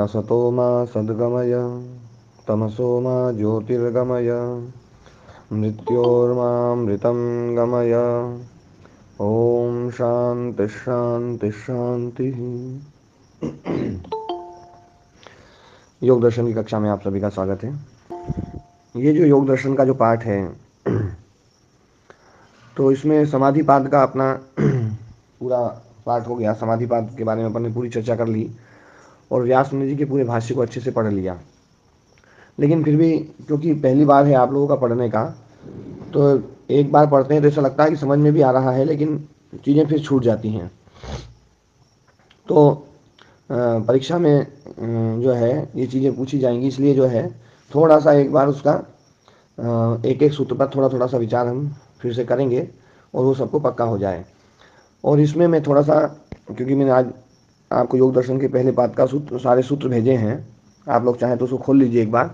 असतो मा सद्गमय तमसो मा ज्योतिर्गमय मृत्योर्मामृतं गमय। ओम शांति शांति शांति। योग दर्शन की कक्षा में आप सभी का स्वागत है। ये जो योग दर्शन का जो पाठ है तो इसमें समाधिपाद का अपना पूरा पाठ हो गया। समाधिपाद के बारे में अपन ने पूरी चर्चा कर ली और व्यास मुनि जी के पूरे भाष्य को अच्छे से पढ़ लिया। लेकिन फिर भी क्योंकि पहली बार है आप लोगों का पढ़ने का, तो एक बार पढ़ते हैं तो ऐसा लगता है कि समझ में भी आ रहा है, लेकिन चीज़ें फिर छूट जाती हैं। तो परीक्षा में जो है ये चीज़ें पूछी जाएंगी, इसलिए जो है थोड़ा सा एक बार उसका एक एक सूत्र पर थोड़ा थोड़ा सा विचार हम फिर से करेंगे और वो सबको पक्का हो जाए। और इसमें मैं थोड़ा सा, क्योंकि मैंने आज आपको योग दर्शन के पहले पाठ का सूत्र सारे सूत्र भेजे हैं, आप लोग चाहें तो उसको खोल लीजिए एक बार।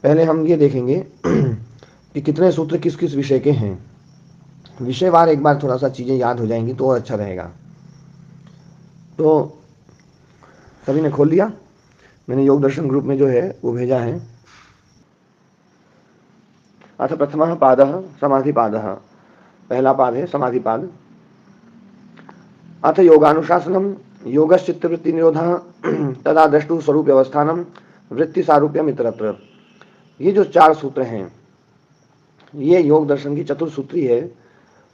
पहले हम ये देखेंगे कि कितने सूत्र किस किस विषय के हैं। विषयवार एक बार थोड़ा सा चीज़ें याद हो जाएंगी तो अच्छा रहेगा। तो सभी ने खोल लिया? मैंने योग दर्शन ग्रुप में जो है वो भेजा है। अथ प्रथमः पादः समाधिपादः। पहला पाद है समाधिपाद। अथ योगानुशासनम योगश्चित्तवृत्ति निरोधः तदा द्रष्टु स्वरूप अवस्थानम वृत्ति सारूप्यम इतरत्र। ये जो 4 सूत्र हैं ये योग दर्शन की चतुर्सूत्री है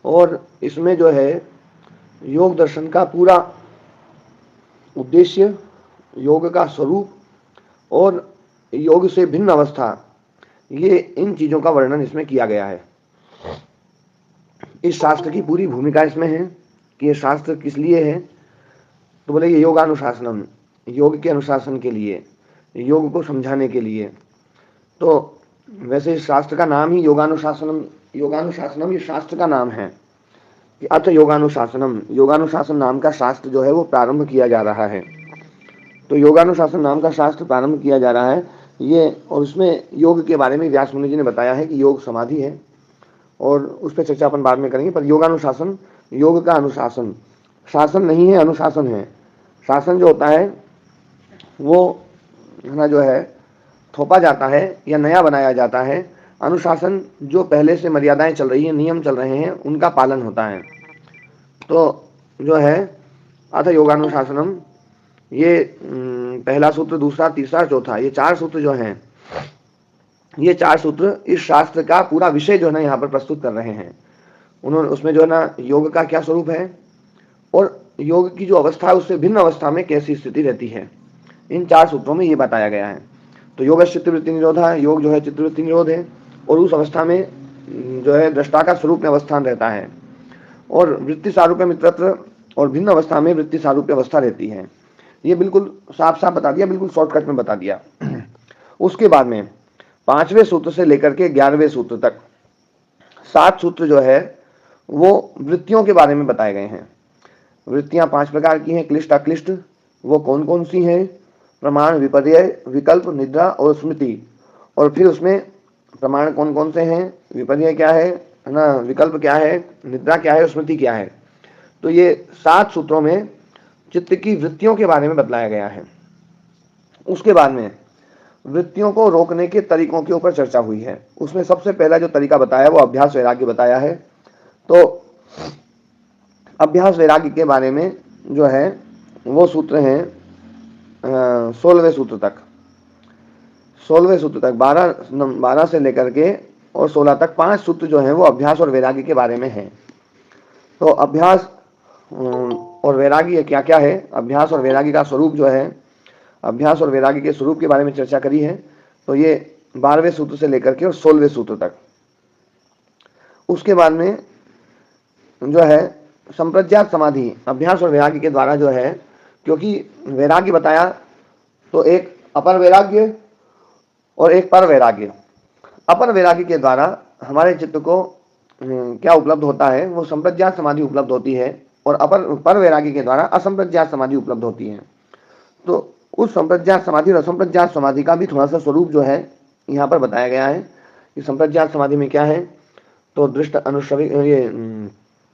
और इसमें जो है योग दर्शन का पूरा उद्देश्य, योग का स्वरूप और योग से भिन्न अवस्था, ये इन चीज़ों का वर्णन इसमें किया गया है। इस शास्त्र की पूरी भूमिका इसमें है कि ये शास्त्र किस लिए है। तो बोले ये योगानुशासनम, योग के अनुशासन के लिए, योग को समझाने के लिए। तो वैसे इस शास्त्र का नाम ही योगानुशासनम, योगानुशासनम ये शास्त्र का नाम है कि अथ योगानुशासनम, योगानुशासन नाम का शास्त्र जो है वो प्रारंभ किया जा रहा है। तो योगानुशासन नाम का शास्त्र प्रारंभ किया जा रहा है ये, और उसमें योग के बारे में व्यास मुनि जी ने बताया है कि योग समाधि है और उस पर चर्चा अपन बाद में करेंगे। पर योगानुशासन, योग का अनुशासन, शासन नहीं है अनुशासन है। शासन जो होता है वो ना जो है थोपा जाता है या नया बनाया जाता है। अनुशासन जो पहले से मर्यादाएं चल रही हैं, नियम चल रहे हैं, उनका पालन होता है। तो जो है अथ योगानुशासनम, ये पहला सूत्र, दूसरा, तीसरा, चौथा, ये 4 सूत्र जो हैं, ये 4 सूत्र इस शास्त्र का पूरा विषय जो है ना यहाँ पर प्रस्तुत कर रहे हैं। उन्होंने उसमें जो है ना योग का क्या स्वरूप है और योग की जो अवस्था है उससे भिन्न अवस्था में कैसी स्थिति रहती है, इन 4 सूत्रों में ये बताया गया है। तो योग चित्तवृत्ति निरोधा, योग जो है चित्तवृत्ति निरोध है और उस अवस्था में जो है दृष्टा का स्वरूप में अवस्थान रहता है। और वृत्ति सारूप्य मित्रत्व, और भिन्न अवस्था में वृत्ति सारूप्य अवस्था रहती है। ये बिल्कुल साफ साफ बता दिया, बिल्कुल शॉर्टकट में बता दिया। उसके बाद में 5वें सूत्र से लेकर के 11वें सूत्र तक 7 सूत्र जो है वो वृत्तियों के बारे में बताए गए हैं। वृत्तियां 5 प्रकार की हैं, क्लिष्ट अक्लिष्ट। वो कौन कौन सी हैं? प्रमाण, विपर्यय, विकल्प, निद्रा और स्मृति। और फिर उसमें प्रमाण कौन कौन से हैं, विपर्यय क्या है ना, विकल्प क्या है, निद्रा क्या है, स्मृति क्या है। तो ये 7 सूत्रों में चित्त की वृत्तियों के बारे में बतलाया गया है। उसके बाद में वृत्तियों को रोकने के तरीकों के ऊपर चर्चा हुई है। उसमें सबसे पहला जो तरीका बताया वो अभ्यास वैराग्य बताया है। तो अभ्यास वैराग्य के बारे में जो है वो सूत्र हैं 16वें सूत्र तक, 16वें सूत्र तक 12 से लेकर के और 16 तक 5 सूत्र जो हैं वो अभ्यास और वैराग्य के बारे में हैं। तो अभ्यास और वैराग्य क्या क्या है, अभ्यास और वैराग्य का स्वरूप जो है, अभ्यास और वैराग्य के स्वरूप के बारे में चर्चा करी है। तो ये 12वें सूत्र से लेकर के और 16वें सूत्र तक। उसके बाद में जो है संप्रज्ञात समाधि अभ्यास और वैराग्य के द्वारा जो है, क्योंकि वैराग्य बताया तो एक अपर वैराग्य और एक पर वैराग्य। अपर वैराग्य के द्वारा हमारे चित्त को क्या उपलब्ध होता है, वो संप्रज्ञात समाधि उपलब्ध होती है, और पर वैराग्य के द्वारा असंप्रज्ञात समाधि उपलब्ध होती है। तो उस संप्रज्ञात समाधि और असंप्रज्ञात समाधि का भी थोड़ा सा स्वरूप जो है यहाँ पर बताया गया है कि संप्रज्ञात समाधि में क्या है, तो दृष्ट अनुश्रवी ये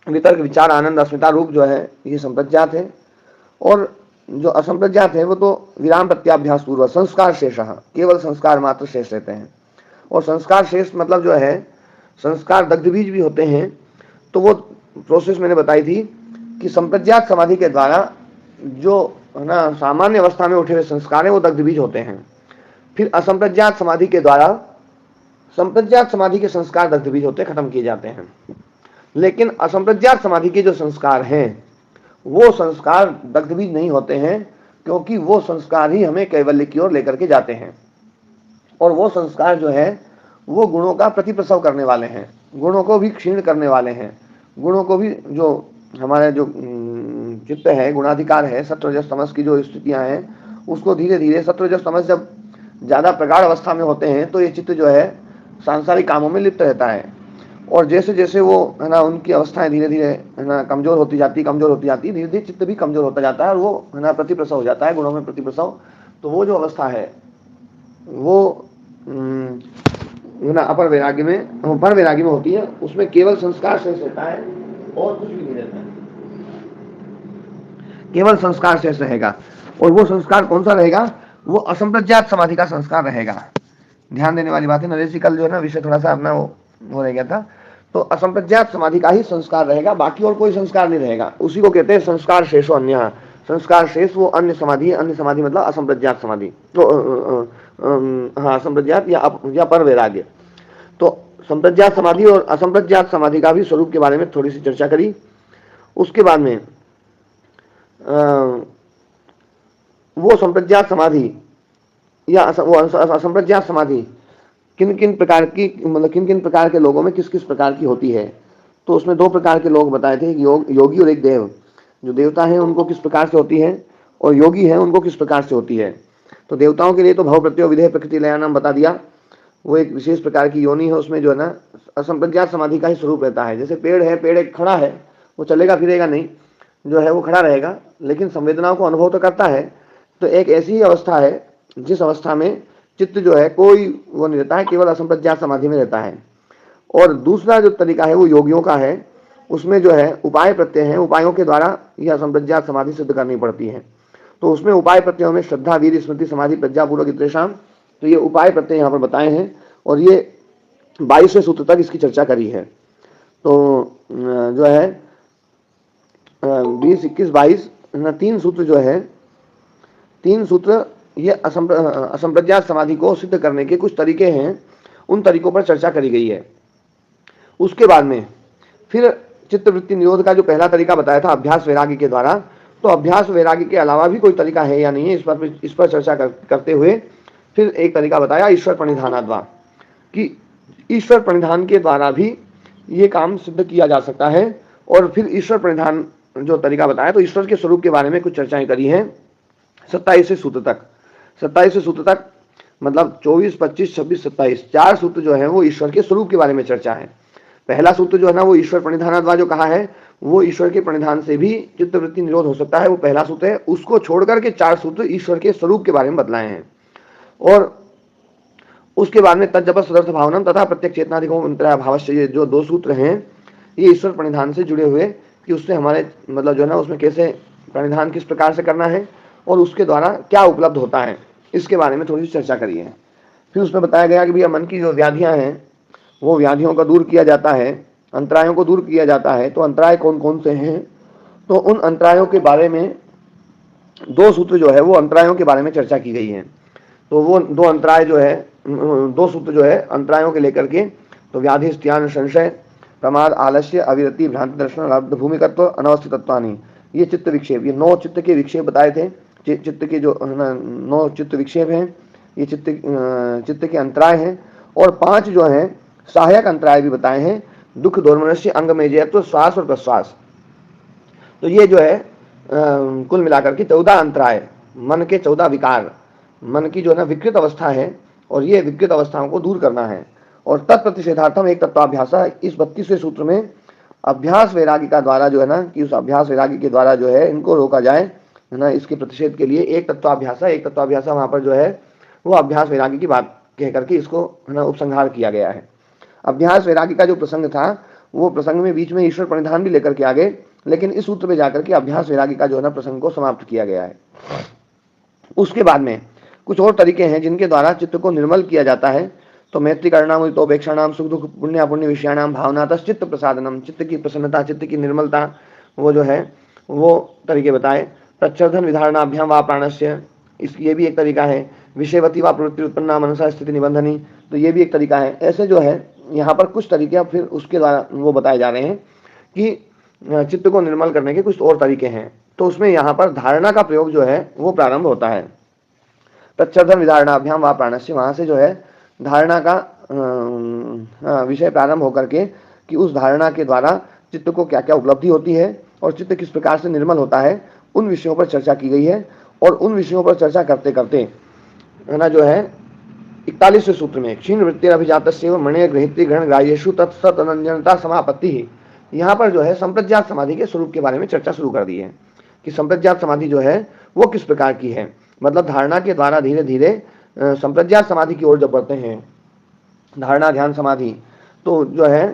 वितर्क विचार आनंद अस्मिता रूप जो है ये संप्रज्ञात है, और जो असंप्रज्ञात है वो तो विराम प्रत्याभ्यास पूर्व संस्कार शेष, केवल संस्कार मात्र शेष रहते हैं। और संस्कार शेष मतलब जो है संस्कार दग्ध बीज भी होते हैं, तो वो प्रोसेस मैंने बताई थी कि संप्रज्ञात समाधि के द्वारा जो है ना सामान्य अवस्था में उठे हुए संस्कार है वो दग्ध बीज होते हैं। फिर असंप्रज्ञात समाधि के द्वारा संप्रज्ञात समाधि के संस्कार दग्ध बीज होते खत्म किए जाते हैं, लेकिन असंप्रज्ञात समाधि के जो संस्कार हैं वो संस्कार दग्ध बीज नहीं होते हैं, क्योंकि वो संस्कार ही हमें कैवल्य की ओर लेकर के जाते हैं। और वो संस्कार जो है वो गुणों का प्रतिप्रसव करने वाले हैं, गुणों को भी क्षीण करने वाले हैं, गुणों को भी जो हमारे जो चित्त है गुणाधिकार है सत्वरजस तमस की जो स्थितियां हैं उसको धीरे धीरे सत्वरजस तमस जब ज़्यादा प्रगाढ़ अवस्था में होते हैं तो ये चित्त जो है सांसारिक कामों में लिप्त रहता है, और जैसे जैसे वो है ना उनकी अवस्थाएं धीरे धीरे है ना कमजोर होती जाती धीरे धीरे चित्त भी कमजोर होता जाता है और वो है ना प्रतिप्रसव हो जाता है, गुणों में प्रतिप्रसव। तो वो जो अवस्था है वो है ना अपर वैराग्य में पर वैराग्य में होती है, उसमें केवल संस्कार शेष रहता है और कुछ भी नहीं रहता है, केवल संस्कार शेष रहेगा। और वो संस्कार कौन सा रहेगा, वो असंप्रज्ञात समाधि का संस्कार रहेगा। ध्यान देने वाली बात है, नरेश जी कल जो है ना विषय थोड़ा सा अपना वो रह गया था, तो असंप्रज्ञात समाधि का ही संस्कार रहेगा, बाकी और कोई संस्कार नहीं रहेगा। उसी को कहते हैं संस्कार शेषो अन्य। संस्कार शेष वो अन्य समाधि है, अन्य समाधि मतलब असंप्रज्ञात समाधि, तो हाँ असंप्रज्ञात या पर वैराग्य। तो संप्रज्ञात समाधि और असंप्रज्ञात समाधि का भी स्वरूप के बारे में थोड़ी सी चर्चा करी। उसके बाद में वो संप्रज्ञात समाधि या असंप्रज्ञात समाधि किन किन प्रकार की मतलब किन किन प्रकार के लोगों में किस किस प्रकार की होती है, तो उसमें दो प्रकार के लोग बताए थे, योगी और एक देव। जो देवता हैं उनको किस प्रकार से होती है और योगी हैं उनको किस प्रकार से होती है। तो देवताओं के लिए तो भव प्रत्यय विधेय प्रकृति लया नाम बता दिया, वो एक विशेष प्रकार की योनि है, उसमें जो है ना असंप्रज्ञात समाधि का ही स्वरूप रहता है। जैसे पेड़ है, पेड़ एक खड़ा है, वो चलेगा फिरेगा नहीं, जो है वो खड़ा रहेगा, लेकिन संवेदनाओं को अनुभव तो करता है। तो एक ऐसी ही अवस्था है जिस अवस्था में चित्त जो है कोई वो नहीं रहता है, केवल असंप्रज्ञात समाधि में रहता है। और दूसरा जो तरीका है वो योगियों का है, उसमें जो है उपाय प्रत्यय है, उपायों के द्वारा यह असंप्रज्ञात समाधि सिद्ध करनी पड़ती है। तो उसमें उपाय प्रत्ययों में श्रद्धा वीर स्मृति समाधि प्रज्ञापूर्वक इतरेशाम, तो ये उपाय प्रत्यय यहाँ पर बताए हैं, और ये 22वें सूत्र तक इसकी चर्चा करी है। तो जो है 20, 21, 22 तीन सूत्र जो है, तीन सूत्र ये असंप्रज्ञात समाधि को सिद्ध करने के कुछ तरीके हैं, उन तरीकों पर चर्चा करी गई है। उसके बाद में फिर चित्तवृत्ति निरोध का जो पहला तरीका बताया था अभ्यास वैराग्य के द्वारा, तो अभ्यास वैराग्य के अलावा भी कोई तरीका है या नहीं है, इस पर चर्चा करते हुए फिर एक तरीका बताया ईश्वर प्रणिधानाद्वा, कि ईश्वर प्रणिधान के द्वारा भी ये काम सिद्ध किया जा सकता है। और फिर ईश्वर प्रणिधान जो तरीका बताया, तो ईश्वर के स्वरूप के बारे में कुछ चर्चाएं करी हैं 27वें सूत्र तक। 27वें सूत्र तक मतलब 24, 25, 26, 27 चार सूत्र जो है वो ईश्वर के स्वरूप के बारे में चर्चा है। पहला सूत्र जो है ना वो ईश्वर प्रणिधानाद्वा जो कहा है, वो ईश्वर के प्रणिधान से भी चित्तवृत्ति निरोध हो सकता है, वो पहला सूत्र है। उसको छोड़कर के चार सूत्र ईश्वर के स्वरूप के बारे में बतलाए हैं। और उसके बाद में तज्जप सदर्थ भावनम तथा प्रत्येक चेतनाधिगम भावश्य, ये जो दो सूत्र हैं ये ईश्वर प्रणिधान से जुड़े हुए, कि उससे हमारे मतलब जो है ना उसमें कैसे प्रणिधान किस प्रकार से करना है और उसके द्वारा क्या उपलब्ध होता है, इसके बारे में थोड़ी सी चर्चा करी है। फिर उसमें बताया गया कि भैया मन की जो व्याधियां हैं वो व्याधियों का दूर किया जाता है, अंतरायों को दूर किया जाता है। तो अंतराय कौन कौन से हैं, तो उन अंतरायों के बारे में दो सूत्र जो है वो अंतरायों के बारे में चर्चा की गई है। तो वो दो अंतराय जो है, दो सूत्र जो है अंतरायों के लेकर के, तो व्याधि स्त्यान संशय प्रमाद आलस्य अविरति भ्रांति दर्शन लब्ध भूमिकत्व अनवस्थितत्वानि, ये चित्त विक्षेप, ये 9 चित्त के विक्षेप बताए थे। चित्त के जो 9 चित्त विक्षेप हैं ये चित्त के अंतराय हैं। और 5 जो हैं सहायक अंतराय भी बताए हैं, दुख दोर्मनस्य अंग में जयत्व श्वास और प्रश्वास, तो ये जो है कुल मिलाकर के 14 अंतराय, मन के 14 विकार, मन की जो है ना विकृत अवस्था है, और ये विकृत अवस्थाओं को दूर करना है। और तत्प्रतिषेधार्थम एक तत्वाभ्यास, इस 32वें सूत्र में अभ्यास वैरागी का द्वारा जो है ना, कि उस अभ्यास वैरागी के द्वारा जो है इनको रोका जाए, है ना, इसके प्रतिषेध के लिए एक तत्वाभ्यास, एक तत्वाभ्यास वहां पर जो है वो अभ्यास वैरागी की बात कह करके इसको, है ना, उपसंहार किया गया है। अभ्यास वैरागी का जो प्रसंग था, वो प्रसंग में बीच में ईश्वर परिधान भी लेकर के आ गए, लेकिन इस सूत्र में जाकर के अभ्यास वैरागी का जो है ना प्रसंग को समाप्त किया गया है। उसके बाद में कुछ और तरीके हैं जिनके द्वारा चित्त को निर्मल किया जाता है। तो मैत्री करणाम, उदितोपेक्षाणाम, सुख दुख पुण्य पुण्य विषयाणाम भावनातः चित्त प्रसादनम, चित्त की प्रसन्नता, चित्त की निर्मलता, वो जो है वो तरीके बताए। प्रच्छर्धन विधारणाभ्याम व प्राणस्य, इस ये भी एक तरीका है। विषयवती व प्रवृत्ति उत्पन्ना मनसा स्थिति निबंधनी, तो ये भी एक तरीका है। ऐसे जो है यहाँ पर कुछ तरीके फिर उसके द्वारा वो बताए जा रहे हैं कि चित्त को निर्मल करने के कुछ और तरीके हैं। तो उसमें यहाँ पर धारणा का प्रयोग जो है वो प्रारंभ होता है। प्रच्छर्धन विधारणाभ्याम व प्राणस्य, वहां से जो है धारणा का विषय प्रारंभ होकर के कि उस धारणा के द्वारा चित्त को क्या क्या उपलब्धि होती है और चित्त किस प्रकार से निर्मल होता है, उन विषयों पर चर्चा की गई है। और उन विषयों पर चर्चा करते करते, है ना, जो है 41वें सूत्र में क्षीण वृत्ति अभिजात मणि गृहित्री ग्रहण ग्राह्येषु तत्सत अनंजनता समापत्ति ही, यहाँ पर जो है संप्रज्ञात समाधि के स्वरूप के बारे में चर्चा शुरू कर दी है कि संप्रज्ञात समाधि जो है वो किस प्रकार की है। मतलब धारणा के द्वारा धीरे धीरे संप्रज्ञात समाधि की ओर जब बढ़ते हैं, धारणा ध्यान समाधि, तो जो है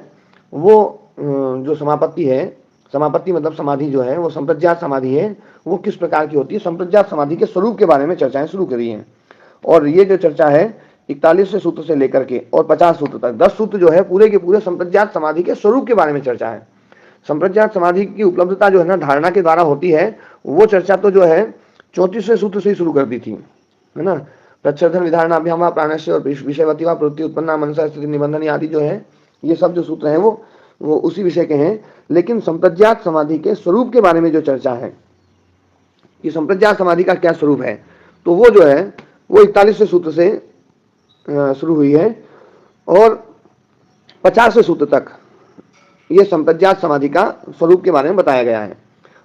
वो जो समापत्ति है, समापत्ति मतलब समाधि जो है वो संप्रज्ञात समाधि है, वो किस प्रकार की होती है, संप्रज्ञात समाधि के स्वरूप के बारे में चर्चाएं शुरू करी हैं। और ये जो चर्चा है 41वें सूत्र से लेकर के और 50 सूत्र तक, 10 सूत्र जो है पूरे के पूरे संप्रज्ञात समाधि के स्वरूप के बारे में चर्चा है। संप्रज्ञात समाधि की उपलब्धता जो है ना धारणा के द्वारा होती है, वो चर्चा तो जो है 34वें सूत्र से ही शुरू कर दी थी, है ना। प्रच्छर्धन विधारणाभ्याम प्राणस्य और विषयवती व प्रवृत्ति उत्पन्ना मनसा स्थिति निबंधन आदि जो है, ये सब जो सूत्र हैं वो उसी विषय के हैं। लेकिन संप्रज्ञात समाधि के स्वरूप के बारे में जो चर्चा है कि संप्रज्ञात समाधि का क्या स्वरूप है, तो वो जो है वो 41वें सूत्र से शुरू हुई है और 50वें सूत्र तक ये संप्रज्ञात समाधि का स्वरूप के बारे में बताया गया है।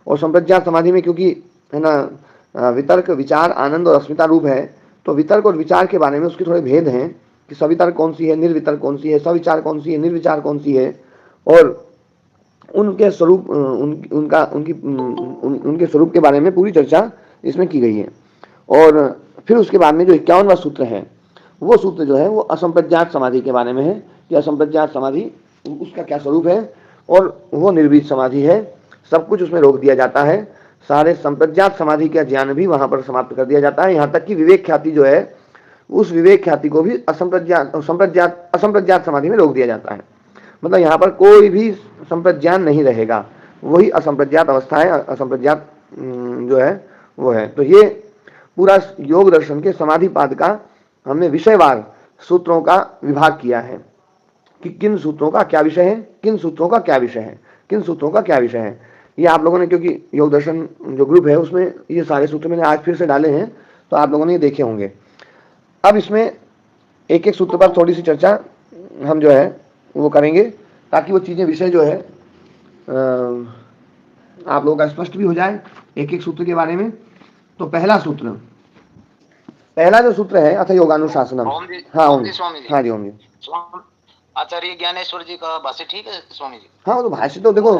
और संप्रज्ञात समाधि में क्योंकि, है ना, वितर्क विचार आनंद और अस्मिता रूप है, तो वितर्क और विचार के बारे में उसके थोड़े भेद हैं कि सवितर्क कौन सी है, निर्वितर्क कौन सी है, सविचार कौन सी है, निर्विचार कौन सी है, और उनके स्वरूप उनके स्वरूप के बारे में पूरी चर्चा इसमें की गई है। और फिर उसके बाद में जो 51वां सूत्र है, वो सूत्र जो है वो असंप्रज्ञात समाधि के बारे में है कि असंप्रज्ञात समाधि उसका क्या स्वरूप है, और वो निर्बीज समाधि है। सब कुछ उसमें रोक दिया जाता है, सारे संप्रज्ञात समाधि का ज्ञान भी वहां पर समाप्त कर दिया जाता है। यहाँ तक कि विवेक ख्याति जो है, उस विवेक ख्याति को भी असंप्रज्ञात समाधि में रोक दिया जाता है। मतलब यहाँ पर कोई भी संप्रज्ञान नहीं रहेगा, वही असंप्रज्ञात अवस्था है, असंप्रज्ञात जो है वो है। तो ये पूरा योग दर्शन के समाधि पाद का हमने विषयवार सूत्रों का विभाग किया है कि किन सूत्रों का क्या विषय है, किन सूत्रों का क्या विषय है, किन सूत्रों का क्या विषय है। ये आप लोगों ने, क्योंकि योग दर्शन जो ग्रुप है उसमें ये सारे सूत्र मैंने आज फिर से डाले हैं, तो आप लोगों ने ये देखे होंगे। अब इसमें एक एक सूत्र पर थोड़ी सी चर्चा हम जो है वो करेंगे, ताकि वो चीज़ें विषय जो है आप लोगों का स्पष्ट भी हो जाए एक एक सूत्र के बारे में। तो पहला सूत्र, पहला जो सूत्र है अथ योगानुशासनम। हाँ ओम जी, हाँ जी ओम जी। आचार्य ज्ञानेश्वर जी का भाष्य ठीक है स्वामी जी? हाँ, तो भाष्य तो देखो,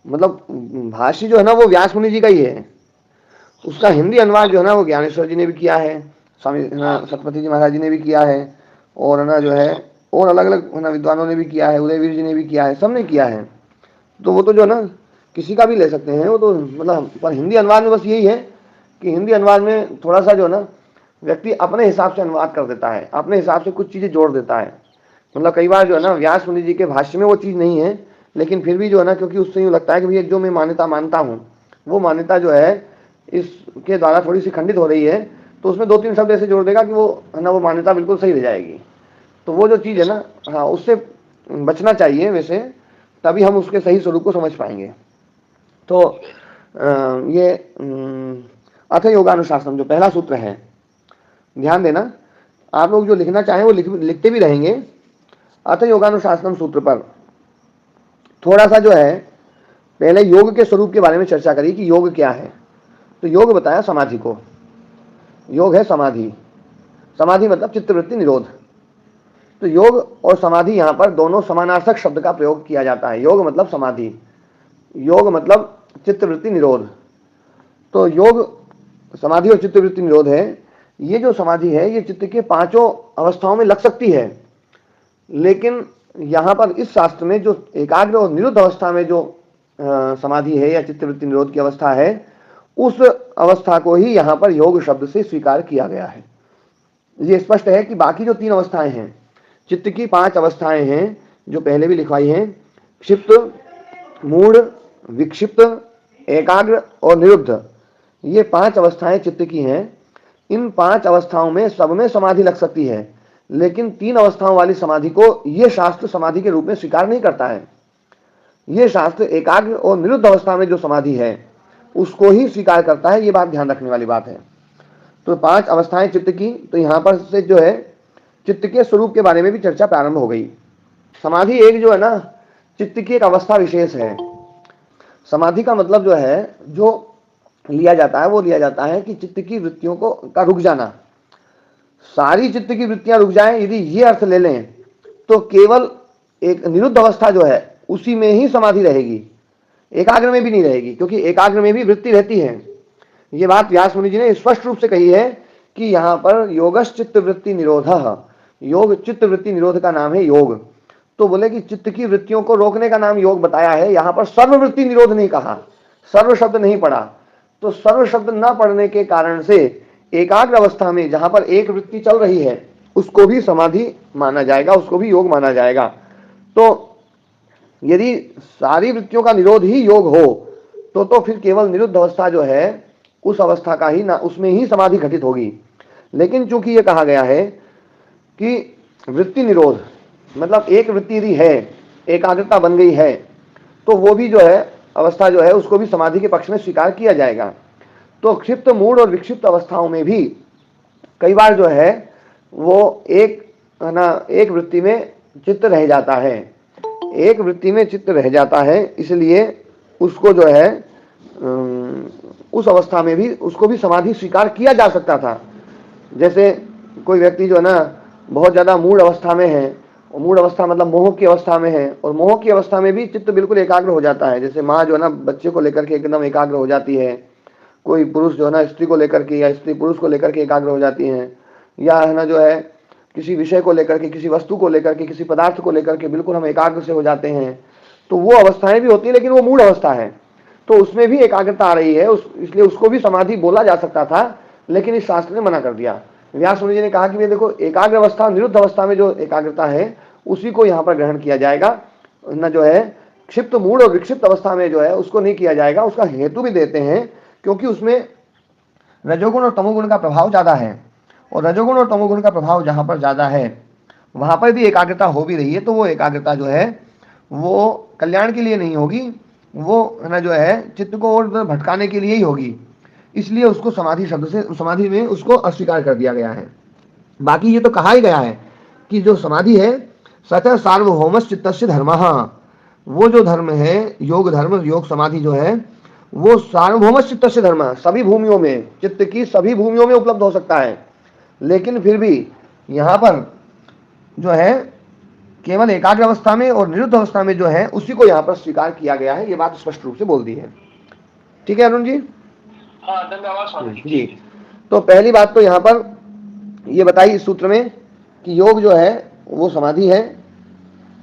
मतलब भाष्य जो है ना वो व्यास मुनि जी का ही है, उसका हिंदी अनुवाद जो है ना वो ज्ञानेश्वर जी ने भी किया है, स्वामी सतपति जी महाराज जी ने भी किया है, और ना जो है और अलग अलग ना विद्वानों ने भी किया है, उदयवीर जी ने भी किया है, सबने किया है। तो वो तो जो है ना किसी का भी ले सकते हैं, वो तो मतलब, पर हिंदी अनुवाद में बस यही है कि हिंदी अनुवाद में थोड़ा सा जो है ना व्यक्ति अपने हिसाब से अनुवाद कर देता है, अपने हिसाब से कुछ चीज़ें जोड़ देता है। मतलब कई बार जो है ना व्यास मुनि जी के भाष्य में वो चीज़ नहीं है, लेकिन फिर भी जो है ना, क्योंकि उससे यूँ लगता है कि भैया जो मैं मान्यता मानता हूँ वो मान्यता जो है इसके द्वारा थोड़ी सी खंडित हो रही है, तो उसमें 2-3 शब्द ऐसे जोड़ देगा कि वो, है ना, वो मान्यता बिल्कुल सही रह जाएगी। तो वो जो चीज़ है ना, हाँ, उससे बचना चाहिए वैसे, तभी हम उसके सही स्वरूप को समझ पाएंगे। तो ये अथ योगानुशासन जो पहला सूत्र है, ध्यान देना, आप लोग जो लिखना चाहें वो लिखते भी रहेंगे। अथ योगानुशासन सूत्र पर थोड़ा सा जो है पहले योग के स्वरूप के बारे में चर्चा करी कि योग क्या है। तो योग बताया समाधि को, योग है समाधि। समाधि मतलब चित्तवृत्ति निरोध। तो योग और समाधि यहाँ पर दोनों समानार्थक शब्द का प्रयोग किया जाता है। योग मतलब समाधि, योग मतलब चित्तवृत्ति निरोध। तो योग समाधि और चित्तवृत्ति निरोध है। ये जो समाधि है ये चित्त के पांचों अवस्थाओं में लग सकती है, लेकिन यहाँ पर इस शास्त्र में जो एकाग्र और निरुद्ध अवस्था में जो समाधि है या चित्तवृत्ति निरोध की अवस्था है, उस अवस्था को ही यहाँ पर योग शब्द से स्वीकार किया गया है। ये स्पष्ट है कि बाकी जो 3 अवस्थाएं हैं, चित्त की 5 अवस्थाएं हैं जो पहले भी लिखवाई हैं, क्षिप्त, मूढ़, विक्षिप्त, एकाग्र और निरुद्ध, ये 5 अवस्थाएं चित्त की हैं। इन 5 अवस्थाओं में सब में समाधि लग सकती है, लेकिन 3 अवस्थाओं वाली समाधि को ये शास्त्र समाधि के रूप में स्वीकार नहीं करता है। ये शास्त्र एकाग्र और निरुद्ध अवस्था में जो समाधि है उसको ही स्वीकार करता है। ये बात ध्यान रखने वाली बात है। तो 5 अवस्थाएं चित्त की, तो यहाँ पर से जो है चित्त के स्वरूप के बारे में भी चर्चा प्रारंभ हो गई। समाधि एक जो है ना, चित्त की एक अवस्था विशेष है। समाधि का मतलब जो है, जो लिया जाता है वो लिया जाता है कि चित्त की वृत्तियों का रुक जाना, सारी चित्त की वृत्तियां रुक जाएं। यदि ये अर्थ ले लें तो केवल एक निरुद्ध अवस्था जो है उसी में ही समाधि रहेगी, एकाग्र में भी नहीं रहेगी, क्योंकि एकाग्र में भी वृत्ति रहती है। ये बात व्यास मुनि जी ने स्पष्ट रूप से कही है कि यहाँ पर योगश चित्त वृत्ति निरोधः, योग चित्त वृत्ति निरोध का नाम है योग। तो बोले कि चित्त की वृत्तियों को रोकने का नाम योग बताया है। यहाँ पर सर्ववृत्ति निरोध नहीं कहा, सर्व शब्द नहीं पढ़ा। तो सर्व शब्द न पढ़ने के कारण से एकाग्र अवस्था में जहां पर एक वृत्ति चल रही है उसको भी समाधि माना जाएगा, उसको भी योग माना जाएगा। तो यदि सारी वृत्तियों का निरोध ही योग हो तो फिर केवल निरुद्ध अवस्था जो है उस अवस्था का ही ना, उसमें ही समाधि घटित होगी। लेकिन चूंकि ये कहा गया है कि वृत्ति निरोध मतलब एक वृत्ति यदि है, एकाग्रता बन गई है, तो वो भी जो है अवस्था जो है उसको भी समाधि के पक्ष में स्वीकार किया जाएगा। तो क्षिप्त, मूढ़ और विक्षिप्त अवस्थाओं में भी कई बार जो है वो एक वृत्ति में चित्त रह जाता है, एक वृत्ति में चित्त रह जाता है, इसलिए उसको जो है उस अवस्था में भी उसको भी समाधि स्वीकार किया जा सकता था। जैसे कोई व्यक्ति जो है ना बहुत ज्यादा मूढ़ अवस्था में है, और मूढ़ अवस्था मतलब मोह की अवस्था में है, और मोह की अवस्था में भी चित्त बिल्कुल एकाग्र हो जाता है। जैसे माँ जो है ना बच्चे को लेकर के एकदम एकाग्र हो जाती है, कोई पुरुष जो है ना स्त्री को लेकर के या स्त्री पुरुष को लेकर के एकाग्र हो जाती है, या है ना जो है किसी विषय को लेकर के, किसी वस्तु को लेकर के, किसी पदार्थ को लेकर के बिल्कुल हम एकाग्र से हो जाते हैं। तो वो अवस्थाएं भी होती है, लेकिन वो मूढ़ अवस्था है, तो उसमें भी एकाग्रता आ रही है, इसलिए उसको भी समाधि बोला जा सकता था, लेकिन इस शास्त्र ने मना कर दिया। व्यास मुनि जी ने कहा कि देखो एकाग्र अवस्था, निरुद्ध अवस्था में जो एकाग्रता है उसी को यहाँ पर ग्रहण किया जाएगा, न जो है क्षिप्त, मूढ़ और विक्षिप्त अवस्था में जो है उसको नहीं किया जाएगा। उसका हेतु भी देते हैं, क्योंकि उसमें रजोगुण और तमोगुण का प्रभाव ज्यादा है, और रजोगुण और तमोगुण का प्रभाव जहां पर ज्यादा है वहां पर भी एकाग्रता हो भी रही है, तो वो एकाग्रता जो है वो कल्याण के लिए नहीं होगी, वो है ना जो है चित्त को और भटकाने के लिए ही होगी। इसलिए उसको समाधि शब्द से, समाधि में उसको अस्वीकार कर दिया गया है। बाकी ये तो कहा ही गया है कि जो समाधि है सच सार्वभौम चित्तस्य धर्मः, वो जो धर्म है योग धर्म, योग समाधि जो है वो सार्वभौम चित्तस्य धर्म, सभी भूमियों में, चित्त की सभी भूमियों में उपलब्ध हो सकता है, लेकिन फिर भी यहाँ पर जो है केवल एकाग्र अवस्था में और निरुद्ध अवस्था में जो है उसी को यहाँ पर स्वीकार किया गया है। ये बात स्पष्ट रूप से बोल दी है। ठीक है अरुण जी? हाँ, धन्यवाद स्वामी जी। तो पहली बात तो यहाँ पर ये बताई इस सूत्र में कि योग जो है वो समाधि है।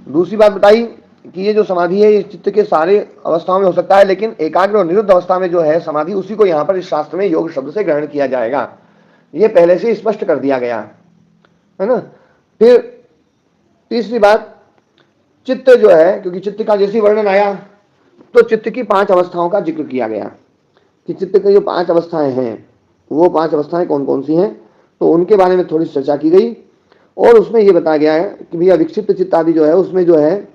दूसरी बात बताई कि ये जो समाधि है ये चित्त के सारे अवस्थाओं में हो सकता है, लेकिन एकाग्र और निरुद्ध अवस्था में जो है समाधि उसी को यहाँ पर इस शास्त्र में योग शब्द से ग्रहण किया जाएगा। ये पहले से स्पष्ट कर दिया गया है ना। फिर तीसरी बात, चित्त जो है, क्योंकि चित्त का जैसी वर्णन आया तो चित्त की 5 अवस्थाओं का जिक्र किया गया कि चित्त की जो 5 अवस्थाएं हैं वो 5 अवस्थाएं कौन कौन सी हैं, तो उनके बारे में थोड़ी चर्चा की गई। और उसमें ये बताया गया है कि भैया विक्षिप्त चित्त आदि जो है उसमें जो है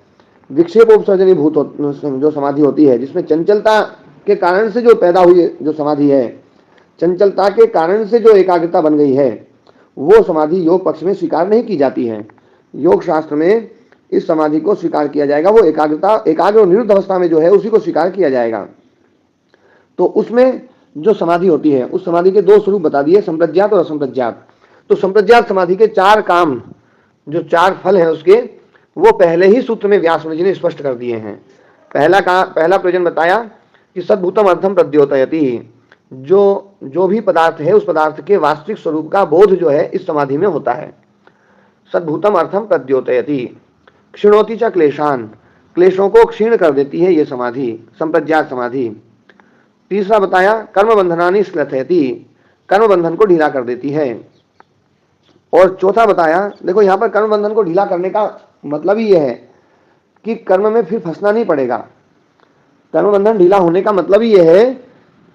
विक्षेपोपसर्जनी भूत जो समाधि होती है, जिसमें चंचलता के कारण से जो पैदा हुई जो समाधि है, चंचलता के कारण से जो एकाग्रता बन गई है, वो समाधि योग पक्ष में स्वीकार नहीं की जाती है। योग शास्त्र में इस समाधि को स्वीकार किया जाएगा। वो एकाग्र और निरुद्ध अवस्था में जो है उसी को स्वीकार किया जाएगा। तो उसमें जो समाधि होती है उस समाधि के दो स्वरूप बता दिए, संप्रज्ञात और असंप्रज्ञात। तो संप्रज्ञात समाधि के 4 काम, जो 4 फल हैं उसके, वो पहले ही सूत्र में व्यास जी ने स्पष्ट कर दिए हैं। पहला प्रयोजन बताया कि सद्भूतम अर्थम प्रद्योतयति, जो भी पदार्थ है उस पदार्थ के वास्तविक स्वरूप का बोध जो है इस समाधि में होता है। सद्भूतम अर्थम प्रद्योतयति, क्षिणोति च क्लेशान, क्लेशों को क्षीण कर देती है ये समाधि, संप्रज्ञात समाधि। तीसरा बताया कर्म बंधनानि स्खलयति, कर्म बंधन को ढीला कर देती है। और चौथा बताया, देखो यहाँ पर कर्म बंधन को ढीला करने का मतलब ही यह है कि कर्म में फिर फंसना नहीं पड़ेगा। कर्म बंधन ढीला होने का मतलब ही यह है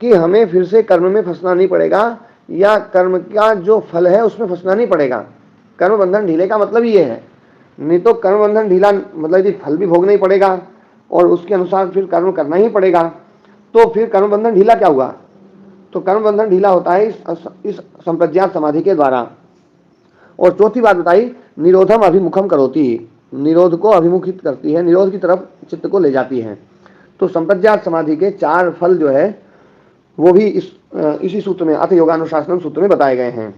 कि हमें फिर से कर्म में फंसना नहीं पड़ेगा, या कर्म का जो फल है उसमें फंसना नहीं पड़ेगा। कर्म बंधन ढीले का मतलब ही यह है। नहीं तो कर्म बंधन ढीला मतलब यदि फल भी भोगना ही पड़ेगा और उसके अनुसार फिर कर्म करना ही पड़ेगा, तो फिर कर्म बंधन ढीला क्या हुआ? तो कर्म बंधन ढीला होता है इस संप्रज्ञात समाधि के द्वारा। और चौथी बात बताई, निरोधम अभिमुखम करोति, निरोध को अभिमुखित करती है, निरोध की तरफ चित्त को ले जाती है। तो संप्रज्ञात समाधि के 4 फल जो है वो भी इसी सूत्र में, अथ योगानुशासनम सूत्र में बताए गए हैं।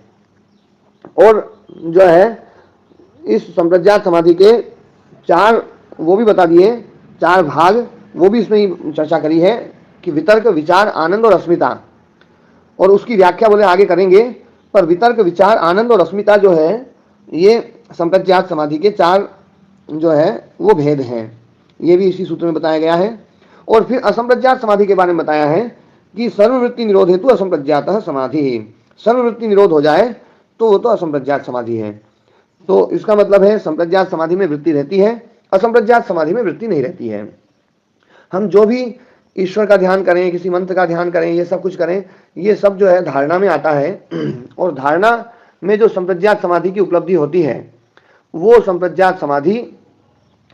और जो है इस संप्रज्ञात समाधि के 4 वो भी बता दिए, 4 भाग वो भी इसमें चर्चा करी है कि वितर्क, विचार, आनंद और अस्मिता। और उसकी व्याख्या बोले आगे करेंगे, पर वितर्क, विचार, आनंद और अस्मिता जो है ये संप्रज्ञात समाधि के 4 जो है वो भेद हैं। ये भी इसी सूत्र में बताया गया है। और फिर असंप्रज्ञात समाधि के बारे में बताया है कि सर्ववृत्ति निरोध हेतु असंप्रज्ञात समाधि, सर्ववृत्ति निरोध हो जाए तो वो तो असंप्रज्ञात समाधि है। तो इसका मतलब है संप्रज्ञात समाधि में वृत्ति रहती है, असंप्रज्ञात समाधि में वृत्ति नहीं रहती है। हम जो भी ईश्वर का ध्यान करें, किसी मंत्र का ध्यान करें, ये सब कुछ करें, ये सब जो है धारणा में आता है। और धारणा में जो संप्रज्ञात समाधि की उपलब्धि होती है वो संप्रज्ञात समाधि,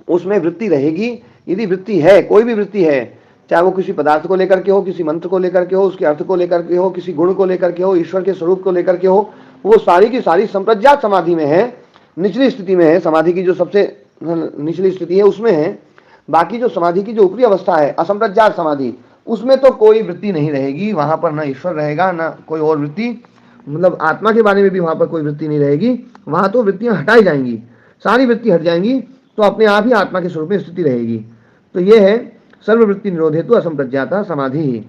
उसमें वृत्ति रहेगी। यदि वृत्ति है, कोई भी वृत्ति है, चाहे वो किसी पदार्थ को लेकर के हो, किसी मंत्र को लेकर के हो, उसके अर्थ को लेकर के हो, किसी गुण को लेकर के हो, ईश्वर के स्वरूप को लेकर के हो, वो सारी की सारी संप्रज्ञात समाधि में है, निचली स्थिति में है। समाधि की जो सबसे निचली स्थिति है उसमें है। बाकी जो समाधि की जो ऊपरी अवस्था है असंप्रज्ञात समाधि, उसमें तो कोई वृत्ति नहीं रहेगी। वहां पर ना ईश्वर रहेगा, ना कोई और वृत्ति, मतलब आत्मा के बारे में भी वहां पर कोई वृत्ति नहीं रहेगी। वहां तो वृत्तियां हटाई जाएंगी, सारी वृत्ति हट जाएंगी, तो अपने आप ही आत्मा के स्वरूप में स्थिति रहेगी। तो ये है सर्ववृत्ति निरोध हेतु असंप्रज्ञात समाधि ही।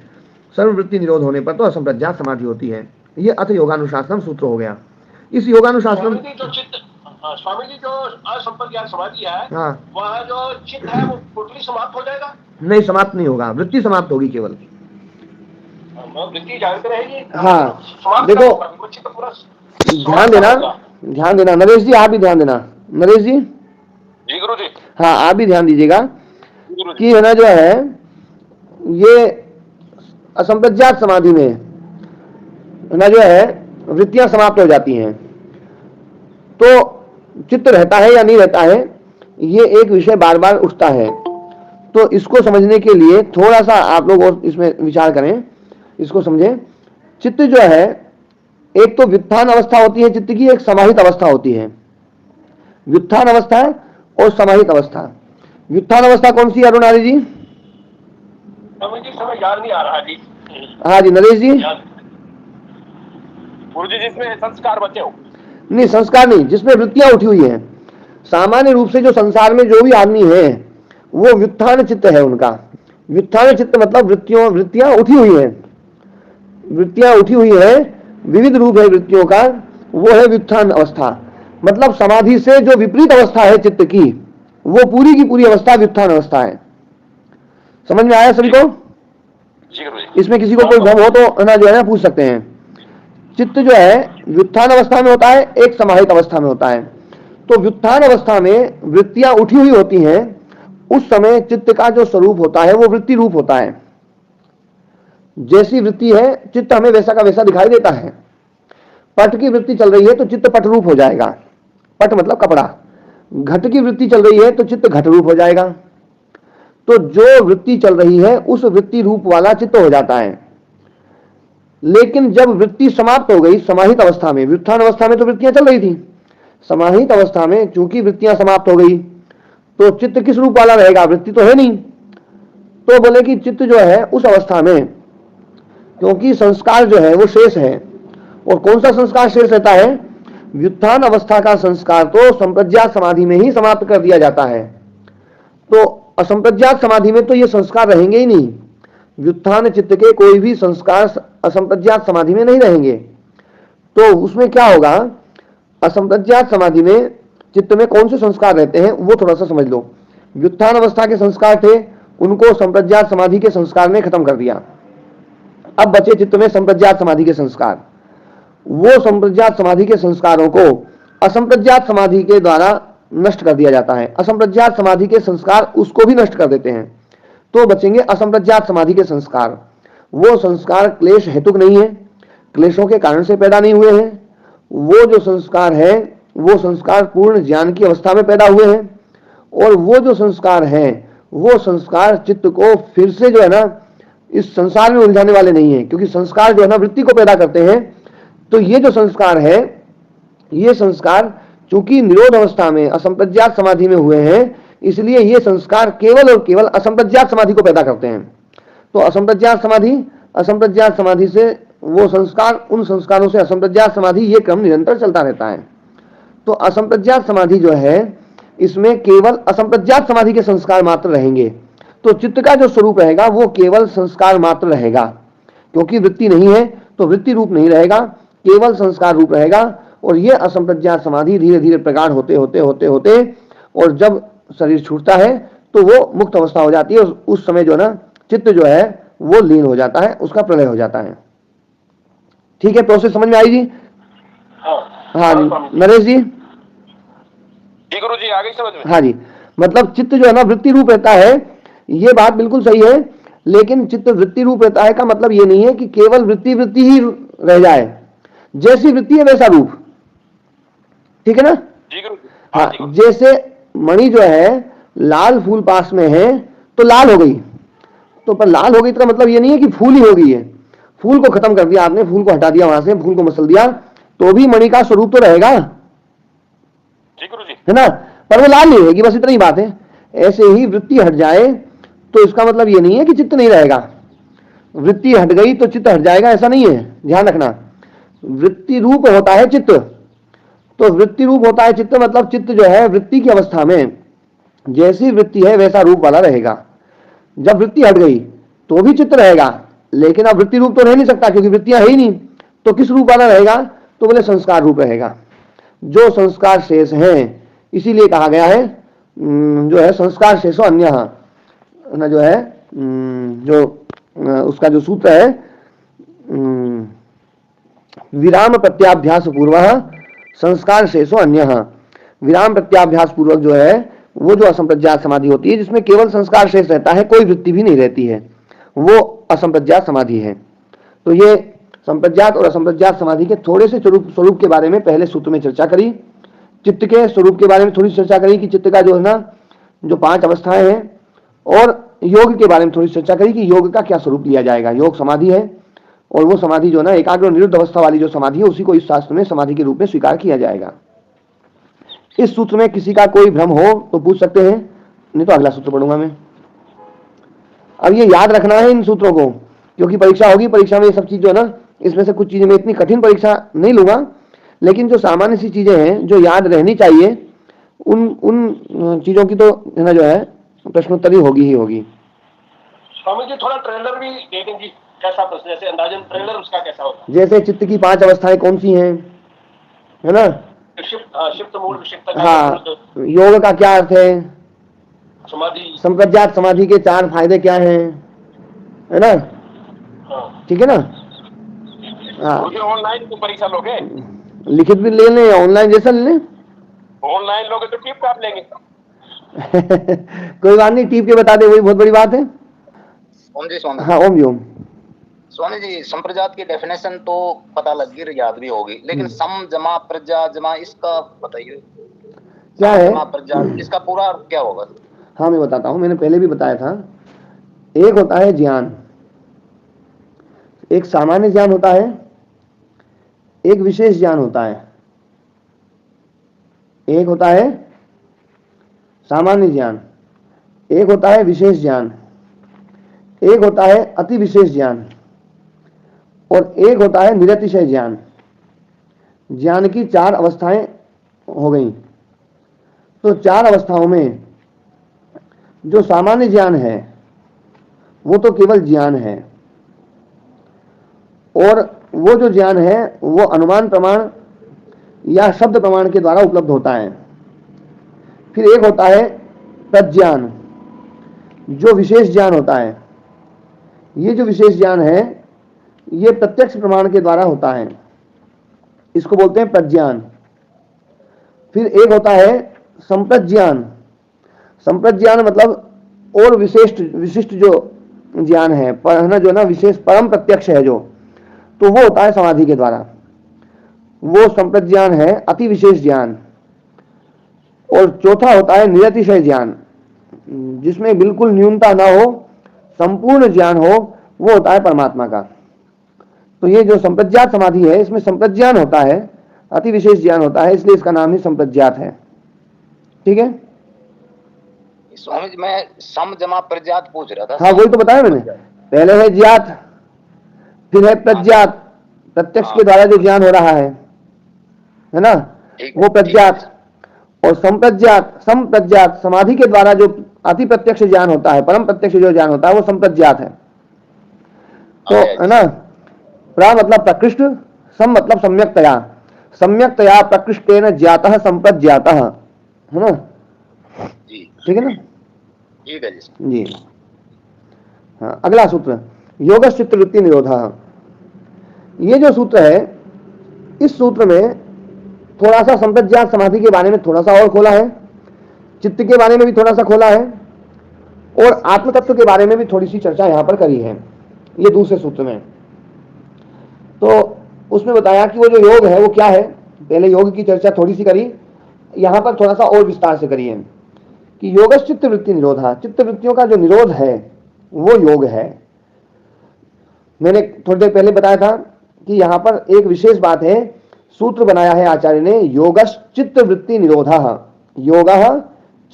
सर्ववृत्ति निरोध होने पर तो असंप्रज्ञात समाधि होती है। ये अथ योगानुशासन सूत्र हो गया। इस योगानुशासन स्वामी जी जो असंप्रज्ञात समाधि है, हाँ, वह जो चित्त है वो टोटली समाप्त हो जाएगा? नहीं, समाप्त नहीं होगा, वृत्ति समाप्त होगी केवल। वृत्ति जानते रहेगी। हाँ, देखो चित्त पूरा ध्यान देना नरेश जी, आप भी ध्यान देना। नरेश जी, जी गुरु जी। हाँ, आप भी ध्यान दीजिएगा कि है ना जो है ये असंप्रज्ञात समाधि में है ना जो है वृत्तियां समाप्त हो जाती हैं, तो चित्त रहता है या नहीं रहता है, ये एक विषय बार बार उठता है। तो इसको समझने के लिए थोड़ा सा आप लोग और इसमें विचार करें, इसको समझें। चित्त जो है, एक तो व्युत्थान अवस्था होती है चित्त की, एक समाहित अवस्था होती है। व्युत्थान अवस्था और समाहित अवस्था। व्युत्थान अवस्था कौन सी है अरुणारी जी? समय याद नहीं आ रहा जी। हाँ जी, नरेश जी। गुरु जी, जिसमें संस्कार बचे हो। नहीं, संस्कार नहीं, जिसमें वृत्तियां उठी हुई हैं। सामान्य रूप से जो संसार में जो भी आदमी है वो व्युत्थान चित्त है उनका। व्युत्थान चित्त मतलब वृत्तियां उठी हुई हैं, वृत्तियां उठी हुई है, विविध रूप है वृत्तियों का, वो है व्युत्थान अवस्था। मतलब समाधि से जो विपरीत अवस्था है चित्त की, वो पूरी की पूरी अवस्था व्युत्थान अवस्था है। समझ में आया सभी को? इसमें किसी को कोई भ्रम हो तो ना जो है ना पूछ सकते हैं। चित्त जो है व्युत्थान अवस्था में होता है, एक समाहित अवस्था में होता है। तो व्युत्थान अवस्था में वृत्तियां उठी हुई होती हैं, उस समय चित्त का जो स्वरूप होता है वो वृत्ति रूप होता है। जैसी वृत्ति है चित्त हमें वैसा का वैसा दिखाई देता है। पट की वृत्ति चल रही है तो चित्त पट रूप हो जाएगा, पट मतलब कपड़ा। घट की वृत्ति चल रही है तो चित्त घट रूप हो जाएगा। तो जो वृत्ति चल रही है उस वृत्ति रूप वाला चित्त हो जाता है। लेकिन जब वृत्ति समाप्त हो गई समाहित अवस्था में, व्युत्थान अवस्था में तो वृत्तियां चल रही थी, समाहित अवस्था में चूंकि वृत्तियां समाप्त हो गई तो चित्त किस रूप वाला रहेगा, वृत्ति तो है नहीं। तो बोले कि चित्त जो है उस अवस्था में, क्योंकि संस्कार जो है वो शेष है, और कौन सा संस्कार शेष रहता है, व्युत्थान अवस्था का संस्कार तो संप्रज्ञात समाधि में ही समाप्त कर दिया जाता है। तो असंप्रज्ञात समाधि में तो ये संस्कार रहेंगे ही नहीं, व्युत्थान चित्त के कोई भी संस्कार असंप्रज्ञात समाधि में नहीं रहेंगे। तो उसमें क्या होगा, असंप्रज्ञात समाधि में चित्त में कौन से संस्कार रहते हैं वो थोड़ा सा समझ लो। व्युत्थान अवस्था के संस्कार थे, उनको संप्रज्ञात समाधि के संस्कार ने खत्म कर दिया। अब बचे चित्त में संप्रज्ञात समाधि के संस्कार, वो संप्रज्ञात समाधि के संस्कारों को असंप्रज्ञात समाधि के द्वारा नष्ट कर दिया जाता है। असंप्रज्ञात समाधि के संस्कार उसको भी नष्ट कर देते हैं, तो बचेंगे असंप्रज्ञात समाधि के संस्कार। वो संस्कार क्लेश हेतुक नहीं है, क्लेशों के कारण से पैदा नहीं हुए हैं। वो जो संस्कार है वो संस्कार पूर्ण ज्ञान की अवस्था में पैदा हुए हैं, और वो जो संस्कार है वो संस्कार चित्त को फिर से जो है ना इस संसार में उलझाने वाले नहीं है, क्योंकि संस्कार जो है ना वृत्ति को पैदा करते हैं। तो ये जो संस्कार है, ये संस्कार चूंकि निरोध अवस्था में असंप्रज्ञात समाधि में हुए हैं, इसलिए ये संस्कार केवल और केवल असंप्रज्ञात समाधि को पैदा करते हैं। तो असंप्रज्ञात समाधि से वो संस्कार, उन संस्कारों से असंप्रज्ञात समाधि, ये क्रम निरंतर चलता रहता है। तो असंप्रज्ञात समाधि जो है इसमें केवल असंप्रज्ञात समाधि के संस्कार मात्र रहेंगे। तो चित्त का जो स्वरूप रहेगा वो केवल संस्कार मात्र रहेगा, क्योंकि वृत्ति नहीं है तो वृत्ति रूप नहीं रहेगा, केवल संस्कार रूप रहेगा। और ये असंप्रज्ञात समाधि धीरे धीरे प्रगाढ़ होते होते होते होते और जब शरीर छूटता है तो वो मुक्त अवस्था हो जाती है। उस समय जो ना चित्त जो है वो लीन हो जाता है, उसका प्रलय हो जाता है। ठीक है, प्रोसेस समझ में आई जी? हाँ जी नरेश जी। जी गुरु जी, आ गई समझ में? हाँ जी, मतलब चित्त जो है ना वृत्ति रूप रहता है, ये बात बिल्कुल सही है। लेकिन चित्त वृत्ति रूप रहता है का मतलब ये नहीं है कि केवल वृत्ति वृत्ति ही रह जाए, जैसी वृत्ति है वैसा रूप। ठीक है ना? जी गुरु जी। हाँ, जैसे मणि जो है लाल फूल पास में है तो लाल हो गई, तो पर लाल हो गई तो मतलब ये नहीं है कि फूल ही हो गई है। फूल को खत्म कर दिया आपने, फूल को हटा दिया वहां से, फूल को मसल दिया, तो भी मणि का स्वरूप तो रहेगा, जी गुरु जी, है ना, पर वो लाल नहीं रहेगी, बस इतनी बात है। ऐसे ही वृत्ति हट जाए तो इसका मतलब ये नहीं है कि चित्त नहीं रहेगा। वृत्ति हट गई तो चित्त हट जाएगा, ऐसा नहीं है, ध्यान रखना। वृत्ति रूप होता है चित्त, तो वृत्ति रूप होता है चित्त मतलब चित्त जो है वृत्ति की अवस्था में जैसी वृत्ति है वैसा रूप वाला रहेगा। जब वृत्ति हट गई तो भी चित्त रहेगा, लेकिन अब वृत्ति रूप तो रह नहीं सकता क्योंकि वृत्तियां है ही नहीं। तो किस रूप वाला रहेगा, तो बोले संस्कार रूप रहेगा। जो संस्कार शेष हैं, इसीलिए कहा गया है जो है संस्कार शेषो अन्य ना, जो है उसका जो सूत्र है विराम प्रत्याभ्यास पूर्व संस्कार शेषो अन्य। विराम प्रत्याभ्यास पूर्वक जो है वो जो असंप्रज्ञात समाधि होती है जिसमें केवल संस्कार शेष रहता है, कोई वृत्ति भी नहीं रहती है, वो असंप्रज्ञात समाधि है। तो ये संप्रज्ञात और असंप्रज्ञात समाधि के थोड़े से स्वरूप के बारे में पहले सूत्र में चर्चा करी। चित्त के स्वरूप के बारे में थोड़ी चर्चा करी कि चित्त का जो है ना जो 5 अवस्थाएं हैं, और योग के बारे में थोड़ी चर्चा करी कि योग का क्या स्वरूप लिया जाएगा। योग समाधि है, और वो समाधि जो ना एकाग्र निरुद्ध अवस्था वाली जो समाधि है उसी को इस शास्त्र में समाधि के रूप में स्वीकार किया जाएगा। इस सूत्र में किसी का कोई भ्रम हो तो पूछ सकते हैं, नहीं तो अगला सूत्र पढ़ूंगा मैं। अब ये याद रखना है इन सूत्रों को, क्योंकि परीक्षा होगी, परीक्षा में ये सब चीज जो है ना, इसमें से कुछ चीजें मैं इतनी कठिन परीक्षा नहीं लूंगा, लेकिन जो सामान्य सी चीजें हैं जो याद रहनी चाहिए उन चीजों की तो है ना जो है प्रश्नोत्तरी होगी ही होगी। स्वामी जी थोड़ा ट्रेलर भी दे देंगे, कैसा प्रश्न, जैसे अंदाजन ट्रेलर उसका कैसा होता जैसे चित्त की 5 अवस्थाएं कौन सी हैं, है ना? शिफ्ट मूल विक्षिप्त, हाँ, योग का क्या अर्थ है, समाधि, संप्रज्ञात समाधि के 4 फायदे क्या हैं, है ना? ठीक है ना? हाँ, ऑनलाइन तो परीक्षा लोगे, लिखित भी ले लें, ऑनलाइन जैसा ले लें। ऑनलाइन लोगे तो टिप आप लेंगे। कोई बात नहीं, टिप के बता दे, वही बहुत बड़ी बात है। ओम जी स्वामी। हाँ ओम जी ओम। स्वामी जी संप्रजात की डेफिनेशन तो पता लग गई, याद भी होगी, लेकिन सम जमा प्रजा जमा इसका बताइए क्या है, जमा प्रजा इसका पूरा अर्थ क्या होगा? हाँ मैं बताता हूँ, मैंने पहले भी बताया था। एक होता है ज्ञान, एक सामान्य ज्ञान होता है, एक विशेष ज्ञान होता है। एक होता है सामान्य ज्ञान, एक होता है विशेष ज्ञान, एक होता है अति विशेष ज्ञान, और एक होता है निरतिशय ज्ञान। ज्ञान की 4 अवस्थाएं हो गई। तो 4 अवस्थाओं में जो सामान्य ज्ञान है वो तो केवल ज्ञान है, और वो जो ज्ञान है वो अनुमान प्रमाण या शब्द प्रमाण के द्वारा उपलब्ध होता है। फिर एक होता है प्रज्ञान, जो विशेष ज्ञान होता है। ये जो विशेष ज्ञान है ये प्रत्यक्ष प्रमाण के द्वारा होता है, इसको बोलते हैं प्रज्ञान। फिर एक होता है संप्रज्ञान। संप्रज्ञान मतलब और विशिष्ट जो ज्ञान है, पर जो ना विशेष परम प्रत्यक्ष है जो, तो वो होता है समाधि के द्वारा। वो संप्रज्ञान है, अति विशेष ज्ञान। और चौथा होता है निरतिशय ज्ञान, जिसमें बिल्कुल न्यूनता ना हो, संपूर्ण ज्ञान हो, वो होता है परमात्मा का। तो ये जो संप्रज्ञात समाधि है इसमें संप्रज्ञान होता है, अति विशेष ज्ञान होता है, इसलिए इसका नाम ही संप्रज्ञात है। ठीक है स्वामी जी, मैं सम जमा प्रज्ञात पूछ रहा था। हाँ, वही तो बताया मैंने। पहले है ज्ञात, फिर है प्रज्ञात, प्रत्यक्ष के द्वारा जो ज्ञान हो रहा है ना, वो प्रज्ञात। और संप्रज्ञात समाधि के द्वारा जो अति प्रत्यक्ष ज्ञान होता है, परम प्रत्यक्ष जो ज्ञान होता है, वो संप्रज्ञात है। तो है ना, प्रा मतलब प्रकृष्ट, सम मतलब सम्यक्तया, सम्यक्तया प्रकृष्टेन ज्ञातः संप्रज्ञातः, है ना जी। ठीक है ना, ठीक है जी। हाँ, अगला सूत्र योगश्चित्त वृत्ति निरोधः। ये जो सूत्र है, इस सूत्र में थोड़ा सा संप्रज्ञात समाधि के बारे में थोड़ा सा और खोला है, चित्त के बारे में भी थोड़ा सा खोला है, और आत्म तत्व के बारे में भी थोड़ी सी चर्चा यहां पर करी है ये दूसरे सूत्र में। तो उसमें बताया कि वो जो योग है वो क्या है। पहले योग की चर्चा थोड़ी सी करी, यहां पर थोड़ा सा और विस्तार से करी है कि योगश्चित्त वृत्ति निरोधा, चित्त वृत्तियों का जो निरोध है वो योग है। मैंने थोड़ी देर पहले बताया था कि यहां पर एक विशेष बात है, सूत्र बनाया है आचार्य ने, योगश्चित्त वृत्ति निरोधः, योगः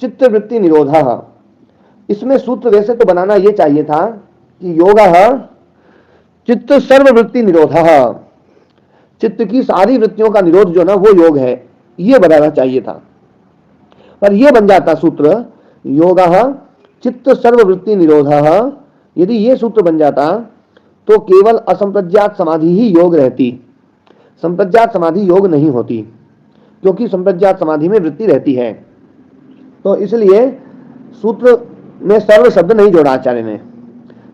चित्त वृत्ति निरोधः। इसमें सूत्र वैसे तो बनाना यह चाहिए था कि योगः चित्त सर्ववृत्ति निरोधः, चित्त की सारी वृत्तियों का निरोध जो ना वो योग है, ये बनाना चाहिए था। पर यह बन जाता सूत्र योगः चित्त सर्ववृत्ति निरोधः। यदि ये सूत्र बन जाता तो केवल असंप्रज्ञात समाधि ही योग रहती, संप्रज्ञात समाधि योग नहीं होती, क्योंकि संप्रज्ञात समाधि में वृत्ति रहती है। तो इसलिए सूत्र में सर्व शब्द नहीं जोड़ा आचार्य ने।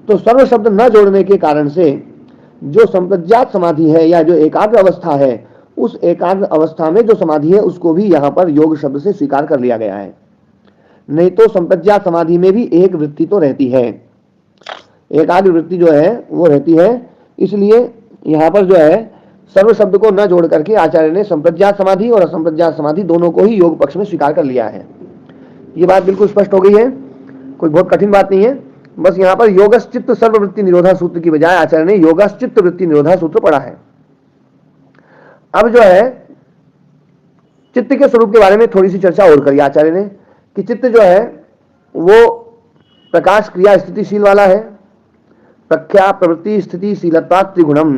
तो सर्व शब्द न जोड़ने के कारण से जो संप्रज्ञात समाधि है या जो एकाग्र अवस्था है, उस एकाग्र अवस्था में जो समाधि है उसको भी यहां पर योग शब्द से स्वीकार कर लिया गया है। नहीं तो संप्रज्ञात समाधि में भी एक वृत्ति तो रहती है, एकाग्र वृत्ति जो है वो रहती है। इसलिए यहां पर जो है सर्व शब्द को न जोड़ करके आचार्य ने संप्रज्ञात समाधि और असंप्रज्ञात समाधि दोनों को ही योग पक्ष में स्वीकार कर लिया है। ये बात बिल्कुल स्पष्ट हो गई है, कोई बहुत कठिन बात नहीं है। बस यहां पर योगश्चित्त सर्ववृत्ति निरोधा सूत्र की बजाय आचार्य ने योगश्चित्त वृत्ति निरोधा सूत्र पढ़ा है। अब जो है चित्त के स्वरूप के बारे में थोड़ी सी चर्चा और करी आचार्य ने कि चित्त जो है वो प्रकाश क्रिया स्थितिशील वाला है, प्रख्या प्रवृत्ति स्थिति शीलता त्रिगुणम,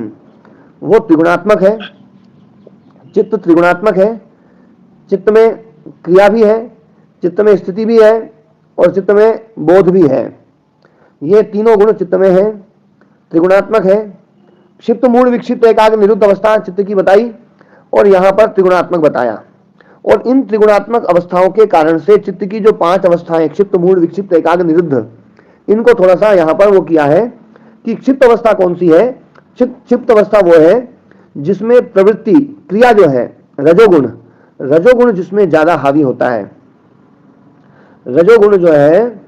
वो त्रिगुणात्मक है। चित्त त्रिगुणात्मक है, चित्त में क्रिया भी है, चित्त में स्थिति भी है और चित्त में बोध भी है। ये तीनों गुण चित्त में है, त्रिगुणात्मक है। क्षिप्त मूल विक्षिप्त एकाग्र निरुद्ध अवस्था चित्त की बताई और यहां पर त्रिगुणात्मक बताया। और इन त्रिगुणात्मक अवस्थाओं के कारण से चित्त की जो 5 अवस्थाएं क्षिप्त मूल विक्षिप्त एकाग्र निरुद्ध, इनको थोड़ा सा यहां पर वो किया है कि क्षिप्त अवस्था कौन सी है। क्षिप्त अवस्था वो है जिसमें प्रवृत्ति क्रिया जो है रजोगुण, रजोगुण जिसमें ज्यादा हावी होता है, रजोगुण जो है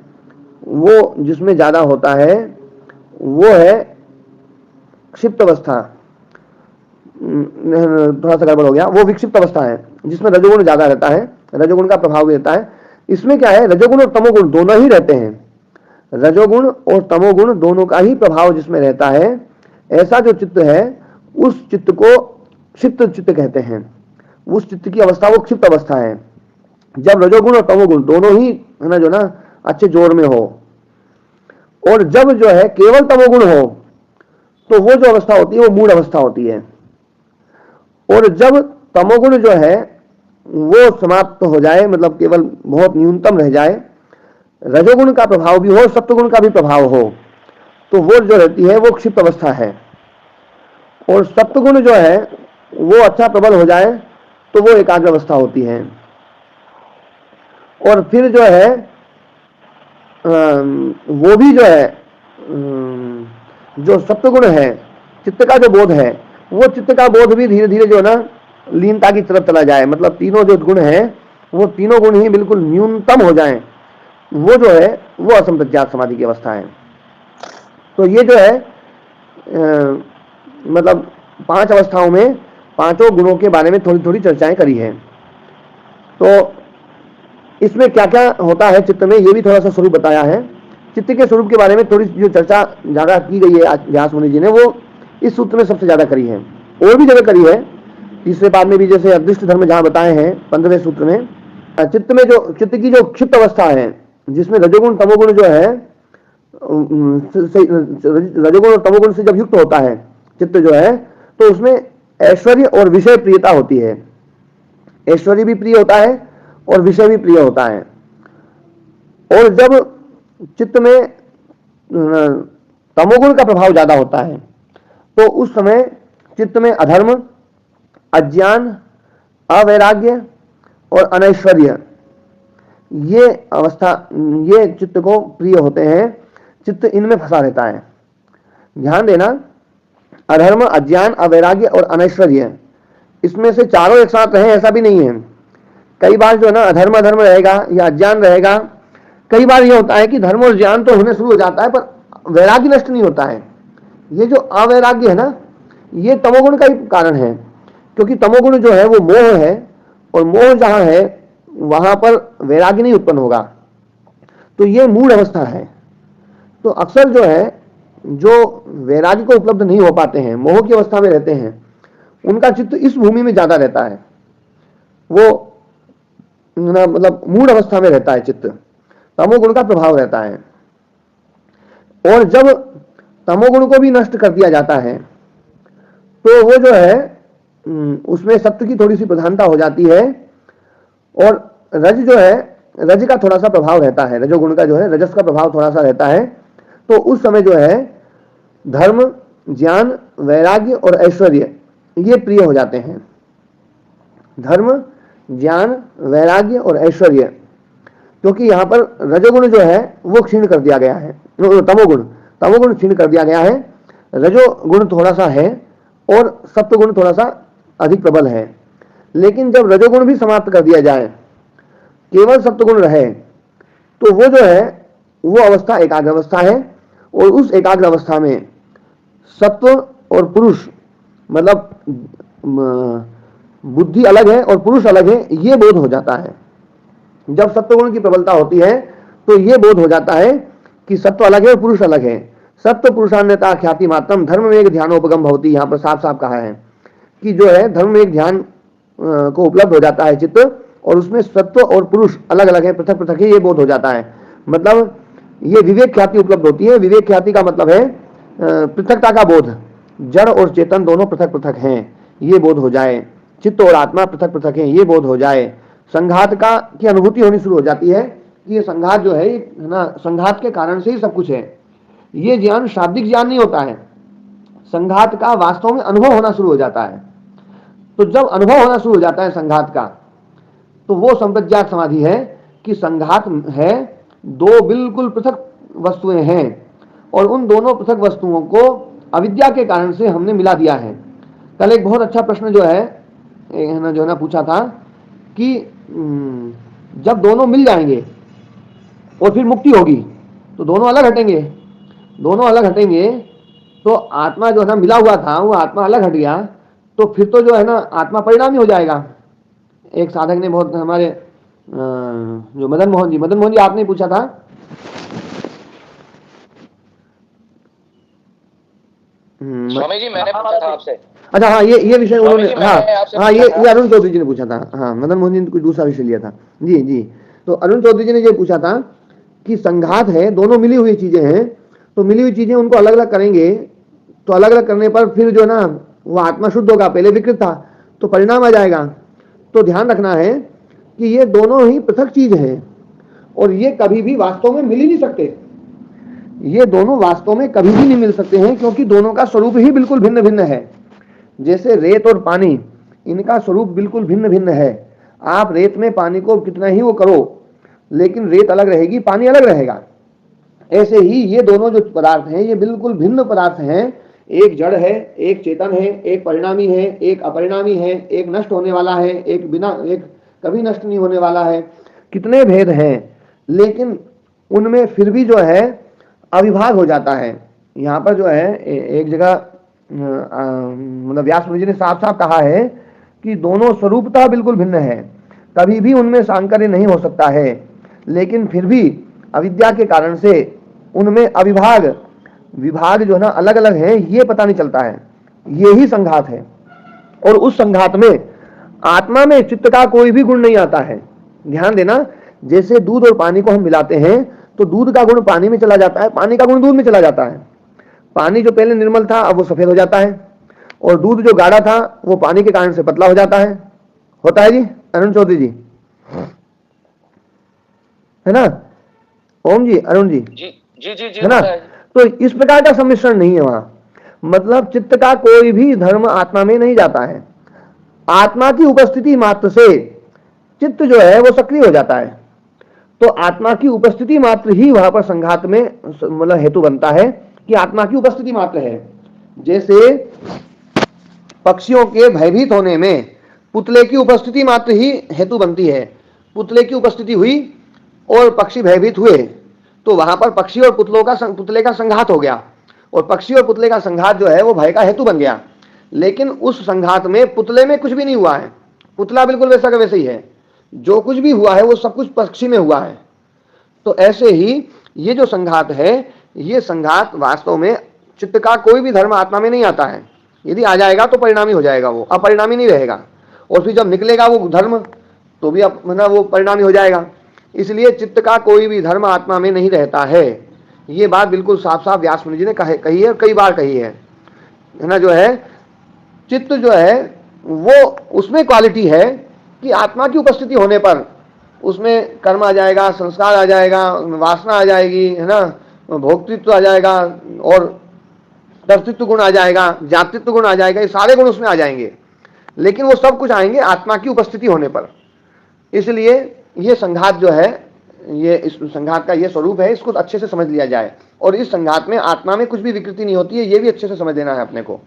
वो जिसमें ज्यादा होता है वो है क्षिप्त अवस्था। थोड़ा सा गड़बड़ हो गया, वो विक्षिप्त अवस्था है जिसमें रजोगुण ज्यादा रहता है, रजोगुण का प्रभाव भी रहता है। इसमें क्या है, रजोगुण और तमोगुण दोनों ही रहते हैं, रजोगुण और तमोगुण दोनों का ही प्रभाव जिसमें रहता है। ऐसा जो चित्त है उस चित्त को क्षिप्त चित्त कहते हैं, उस चित्त की अवस्था वो क्षिप्त अवस्था है। जब रजोगुण और तमोगुण दोनों ही है ना, जो ना अच्छे जोर में हो। और जब जो है केवल तमोगुण हो तो वो जो अवस्था होती है वो मूढ़ अवस्था होती है। और जब तमोगुण जो है वो समाप्त हो जाए, मतलब केवल बहुत न्यूनतम रह जाए, रजोगुण का प्रभाव भी हो, सत्वगुण का भी प्रभाव हो, तो वो जो रहती है वो क्षिप्त अवस्था है। और सत्वगुण जो है वो अच्छा प्रबल हो जाए तो वो एकाग्र अवस्था होती है। और फिर जो है वो भी जो है जो सत्वगुण है, चित्त का जो बोध है, वो चित्त का बोध भी धीरे धीरे जो है ना लीनता की तरफ चला जाए, मतलब तीनों जो गुण है वो तीनों गुण ही बिल्कुल न्यूनतम हो जाएं, वो जो है वो असंप्रज्ञात समाधि की अवस्था है। तो ये जो है मतलब 5 अवस्थाओं में 5 गुणों के बारे में थोड़ी थोड़ी चर्चाएं करी है। तो इसमें क्या क्या होता है चित्त में, ये भी थोड़ा सा स्वरूप बताया है। चित्त के स्वरूप के बारे में थोड़ी जो चर्चा ज्यादा की गई है व्यास मुनि जी ने, वो इस सूत्र में सबसे ज्यादा करी है। और भी जगह करी है, तीसरे पाद में भी, जैसे अदृष्ट धर्म जहां बताए हैं 15वें सूत्र में। चित्त में जो चित्त की जो क्षिप्त अवस्था है, जिसमें रजोगुण तमोगुण जो है, रजोगुण और तमोगुण से जब युक्त होता है चित्त जो है, तो उसमें ऐश्वर्य और विषय प्रियता होती है। ऐश्वर्य भी प्रिय होता है और विषय भी प्रिय होता है। और जब चित्त में तमोगुण का प्रभाव ज्यादा होता है तो उस समय चित्त में अधर्म, अज्ञान, अवैराग्य और अनैश्वर्य, ये अवस्था, ये चित्त को प्रिय होते हैं। चित्त इनमें फंसा रहता है। ध्यान देना, अधर्म, अज्ञान, अवैराग्य और अनैश्वर्य, इसमें से चारों एक साथ रहे ऐसा भी नहीं है। कई बार जो है ना अधर्म अधर्म रहेगा या अज्ञान रहेगा। कई बार ये होता है कि धर्म और ज्ञान तो होने शुरू हो जाता है पर वैराग्य नष्ट नहीं होता है। ये जो अवैराग्य है ना, ये तमोगुण का ही कारण है, क्योंकि तमोगुण जो है वो मोह है, और मोह जहां है वहां पर वैराग्य नहीं उत्पन्न होगा। तो ये मूढ़ अवस्था है। तो अक्सर जो है जो वैराग्य को उपलब्ध नहीं हो पाते हैं, मोह की अवस्था में रहते हैं, उनका चित्त इस भूमि में ज्यादा रहता है। वो मतलब मूढ़ अवस्था में रहता है चित्त, तमोगुण का प्रभाव रहता है। और जब तमोगुण को भी नष्ट कर दिया जाता है तो वो जो है उसमें सत्व की थोड़ी सी प्रधानता हो जाती है। और रज जो है, रज का थोड़ा सा प्रभाव रहता है, रजोगुण का जो है रजस का प्रभाव थोड़ा सा रहता है। तो उस समय जो है धर्म, ज्ञान, वैराग्य और ऐश्वर्य ये प्रिय हो जाते हैं। धर्म, ज्ञान, वैराग्य और ऐश्वर्य, क्योंकि यहां पर रजोगुण जो है वो क्षीण कर दिया गया है, तमोगुण क्षीण कर दिया गया है। रजोगुण थोड़ा सा है और सत्वगुण थोड़ा सा अधिक प्रबल है। लेकिन जब रजोगुण भी समाप्त कर दिया जाए, केवल सत्वगुण रहे, तो वो जो है वो अवस्था एकाग्र अवस्था है। और उस एकाग्र अवस्था में सत्व और पुरुष, मतलब बुद्धि अलग है और पुरुष अलग है, ये बोध हो जाता है। जब सत्वगुण की प्रबलता होती है तो ये बोध हो जाता है कि सत्व अलग है और पुरुष अलग है। सत्व पुरुषान्यता ख्याति मात्रम धर्म में एक ध्यानोपगम होती, यहाँ पर साफ साफ कहा है कि जो है धर्म में एक ध्यान को उपलब्ध हो जाता है चित्त, और उसमें सत्व और पुरुष अलग अलग है, पृथक पृथक है, ये बोध हो जाता है। मतलब ये विवेक ख्याति उपलब्ध होती है। विवेक ख्याति का मतलब है पृथकता का बोध, जड़ और चेतन दोनों पृथक पृथक हैं, ये बोध हो जाए। चित्त और आत्मा पृथक पृथक हैं, ये बोध हो जाए। संघात का की अनुभूति होनी शुरू हो जाती है कि ये संघात जो है ना, संघात के कारण से ही सब कुछ है। ये ज्ञान शाब्दिक ज्ञान नहीं होता है, संघात का वास्तव में अनुभव होना शुरू हो जाता है। तो जब अनुभव होना शुरू हो जाता है संघात का, तो वो संप्रज्ञात समाधि है कि संघात है, दो बिल्कुल पृथक वस्तुएं हैं, और उन दोनों पृथक वस्तुओं को अविद्या के कारण से हमने मिला दिया है। कल एक बहुत अच्छा प्रश्न जो है ना पूछा था कि जब दोनों मिल जाएंगे और फिर मुक्ति होगी तो दोनों अलग हटेंगे। दोनों अलग हटेंगे तो आत्मा जो है ना मिला हुआ था वो आत्मा अलग हट गया, तो फिर तो जो है ना आत्मा परिणामी हो जाएगा। एक साधक ने बहुत, हमारे जो मदन मोहन जी आपने पूछा था, स्वामी जी मैंने पूछा था आपसे। अच्छा हाँ, ये विषय उन्होंने, स्वामी जी, मैंने आपसे हाँ पूछा ये था। अरुण चौधरी जी ने पूछा था। हाँ, मदन मोहन जी ने कुछ दूसरा विषय लिया था। जी जी, तो अरुण चौधरी जी ने ये पूछा था कि संघात है, दोनों मिली हुई चीजें हैं, तो मिली हुई चीजें उनको अलग अलग करेंगे, तो अलग अलग करने पर फिर जो ना वो आत्मा शुद्ध होगा, पहले विकृत था तो परिणाम आ जाएगा। तो ध्यान रखना है कि ये दोनों ही पृथक चीज हैं और ये कभी भी वास्तव में मिल ही नहीं सकते, ये दोनों वास्तव में कभी भी नहीं मिल सकते हैं, क्योंकि दोनों का स्वरूप ही बिल्कुल भिन्न भिन्न है। जैसे रेत और पानी, इनका स्वरूप बिल्कुल भिन्न भिन्न है। आप रेत में पानी को कितना ही वो करो, लेकिन रेत अलग रहेगी, पानी अलग रहेगा। ऐसे ही ये दोनों जो पदार्थ हैं ये बिल्कुल भिन्न पदार्थ हैं। एक जड़ है, एक चेतन है, एक परिणामी है, एक अपरिणामी है, एक नष्ट होने वाला है, एक कभी नष्ट नहीं होने वाला है। कितने भेद हैं, लेकिन उनमें फिर भी जो है अविभाग हो जाता है। यहाँ पर जो है एक जगह मतलब व्यास मुनि जी ने साफ साफ कहा है कि दोनों स्वरूपतः बिल्कुल भिन्न है, कभी भी उनमें सांकर्य नहीं हो सकता है, लेकिन फिर भी अविद्या के कारण से उनमें विभाग जो है ना अलग अलग है, ये पता नहीं चलता है। ये ही संघात है। और उस संघात में आत्मा में चित्त का कोई भी गुण नहीं आता है। ध्यान देना, जैसे दूध और पानी को हम मिलाते हैं तो दूध का गुण पानी में चला जाता है, पानी का गुण दूध में चला जाता है। पानी जो पहले निर्मल था अब वो सफेद हो जाता है, और दूध जो गाढ़ा था वो पानी के कारण से पतला हो जाता है। होता है जी अरुण चौधरी जी, है ना? ओम जी, अरुण जी, जी है ना? तो इस प्रकार का सम्मिश्रण नहीं है वहां। मतलब चित्त का कोई भी धर्म आत्मा में नहीं जाता है। आत्मा की उपस्थिति मात्र से चित्त जो है वो सक्रिय हो जाता है। तो आत्मा की उपस्थिति मात्र ही वहां पर संघात में मतलब हेतु बनता है कि आत्मा की उपस्थिति मात्र है। जैसे पक्षियों के भयभीत होने में पुतले की उपस्थिति मात्र ही हेतु बनती है। पुतले की उपस्थिति हुई और पक्षी भयभीत हुए, तो वहां पर पक्षी और पुतले का संघात हो गया, और पक्षी और पुतले का संघात जो है वो भय का हेतु बन गया। लेकिन उस संघात में पुतले में कुछ भी नहीं हुआ है, पुतला बिल्कुल वैसा का वैसे ही है। जो कुछ भी हुआ है वो सब कुछ पक्षी में हुआ है। तो ऐसे ही ये जो संघात है, ये संघात वास्तव में चित्त का कोई भी धर्म आत्मा में नहीं आता है। यदि आ जाएगा तो परिणामी हो जाएगा, वो अपरिणामी नहीं रहेगा। और फिर जब निकलेगा वो धर्म तो भी वो परिणामी हो जाएगा। इसलिए चित्त का कोई भी धर्म आत्मा में नहीं रहता है। ये बात बिल्कुल साफ साफ व्यास मुनि जी ने कही है, कई बार कही है ना। जो है चित्त जो है वो उसमें क्वालिटी है कि आत्मा की उपस्थिति होने पर उसमें कर्म आ जाएगा, संस्कार आ जाएगा, वासना आ जाएगी, है ना, भोक्तृत्व आ जाएगा, और कर्तृत्व गुण आ जाएगा, जातृत्व गुण आ जाएगा, ये सारे गुण उसमें आ जाएंगे। लेकिन वो सब कुछ आएंगे आत्मा की उपस्थिति होने पर। इसलिए ये संघात जो है, ये इस संघात का ये स्वरूप है, इसको अच्छे से समझ लिया जाए। और इस संघात में आत्मा में कुछ भी विकृति नहीं होती है, ये भी अच्छे से समझ लेना है अपने को।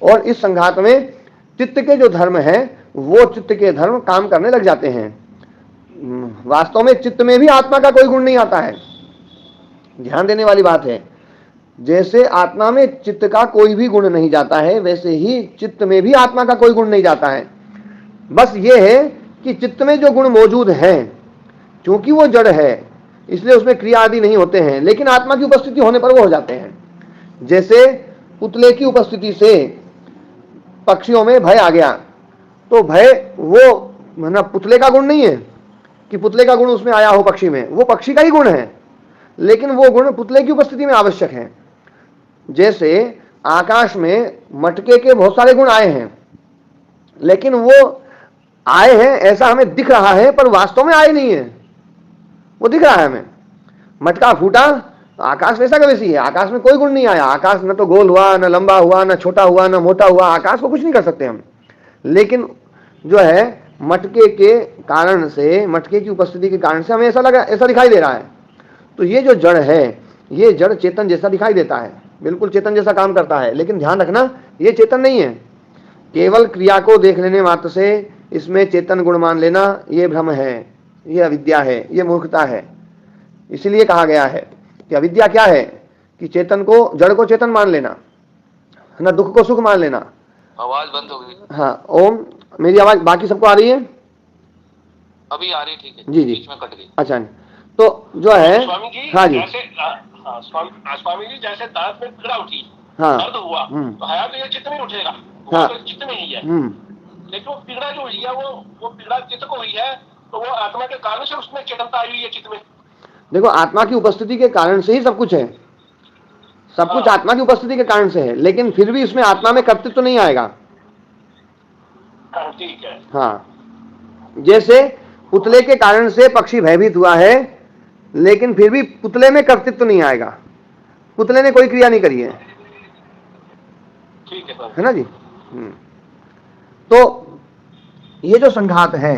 और इस संघात में चित्त के जो धर्म है वो चित्त के धर्म काम करने लग जाते हैं। वास्तव में चित्त में भी आत्मा का कोई गुण नहीं आता है। ध्यान देने वाली बात है, जैसे आत्मा में चित्त का कोई भी गुण नहीं जाता है, वैसे ही चित्त में भी आत्मा का कोई गुण नहीं जाता है। बस ये है कि चित्त में जो गुण मौजूद हैं, क्योंकि वो जड़ है इसलिए उसमें क्रिया आदि नहीं होते हैं, लेकिन आत्मा की उपस्थिति होने पर वो हो जाते हैं। जैसे पुतले की उपस्थिति से पक्षियों में भय आ गया, तो भय वो ना पुतले का गुण नहीं है कि पुतले का गुण उसमें आया हो पक्षी में, वो पक्षी का ही गुण है, लेकिन वो गुण पुतले की उपस्थिति में आवश्यक है। जैसे आकाश में मटके के बहुत सारे गुण आए हैं, लेकिन वो आए हैं ऐसा हमें दिख रहा है, पर वास्तव में आए नहीं है, वो दिख रहा है हमें। मटका फूटा, आकाश वैसा का वैसी है, आकाश में कोई गुण नहीं आया। आकाश न तो गोल हुआ, न लंबा हुआ, न छोटा हुआ, न मोटा हुआ, आकाश को कुछ नहीं कर सकते हम। लेकिन जो है मटके के कारण से, मटके की उपस्थिति के कारण से हमें ऐसा दिखाई दे रहा है। तो ये जो जड़ है, ये जड़ चेतन जैसा दिखाई देता है, बिल्कुल चेतन जैसा काम करता है, लेकिन ध्यान रखना ये चेतन नहीं है। केवल क्रिया को देख लेने मात्र से इसमें चेतन गुण मान लेना ये भ्रम है, ये अविद्या है, ये मूर्खता है। इसलिए कहा गया है कि अविद्या क्या है कि चेतन को, जड़ को चेतन मान लेना, है ना, दुख को सुख मान लेना। आवाज बंद हो गई। हाँ ओम, मेरी आवाज बाकी सबको आ रही है? अभी आ रही, ठीक है जी बीच में कट गई। अच्छा, तो जो है स्वामी जी, हाँ जी, जैसे स्वामी जी जैसे दांत में पीड़ा उठी, हाँ, दर्द हुआ, तो हया तो ये चित्त में उठेगा, हाँ, तो चित्त में ही है। हम्म, लेकिन वो पीड़ा जो हुई है वो पीड़ा चित्त को हुई है, तो वो आत्मा के कारण से उसमें चेतनता आई हुई है चित्त में। देखो, आत्मा की उपस्थिति के कारण से ही सब कुछ है, सब कुछ हाँ। आत्मा की उपस्थिति के कारण से है, लेकिन फिर भी इसमें आत्मा में कर्तृत्व तो नहीं आएगा। हाँ, ठीक है। हाँ, जैसे पुतले के कारण से पक्षी भयभीत हुआ है, लेकिन फिर भी पुतले में कर्तृत्व तो नहीं आएगा, पुतले ने कोई क्रिया नहीं करी है, ठीक है सर। है ना जी। तो ये जो संघात है,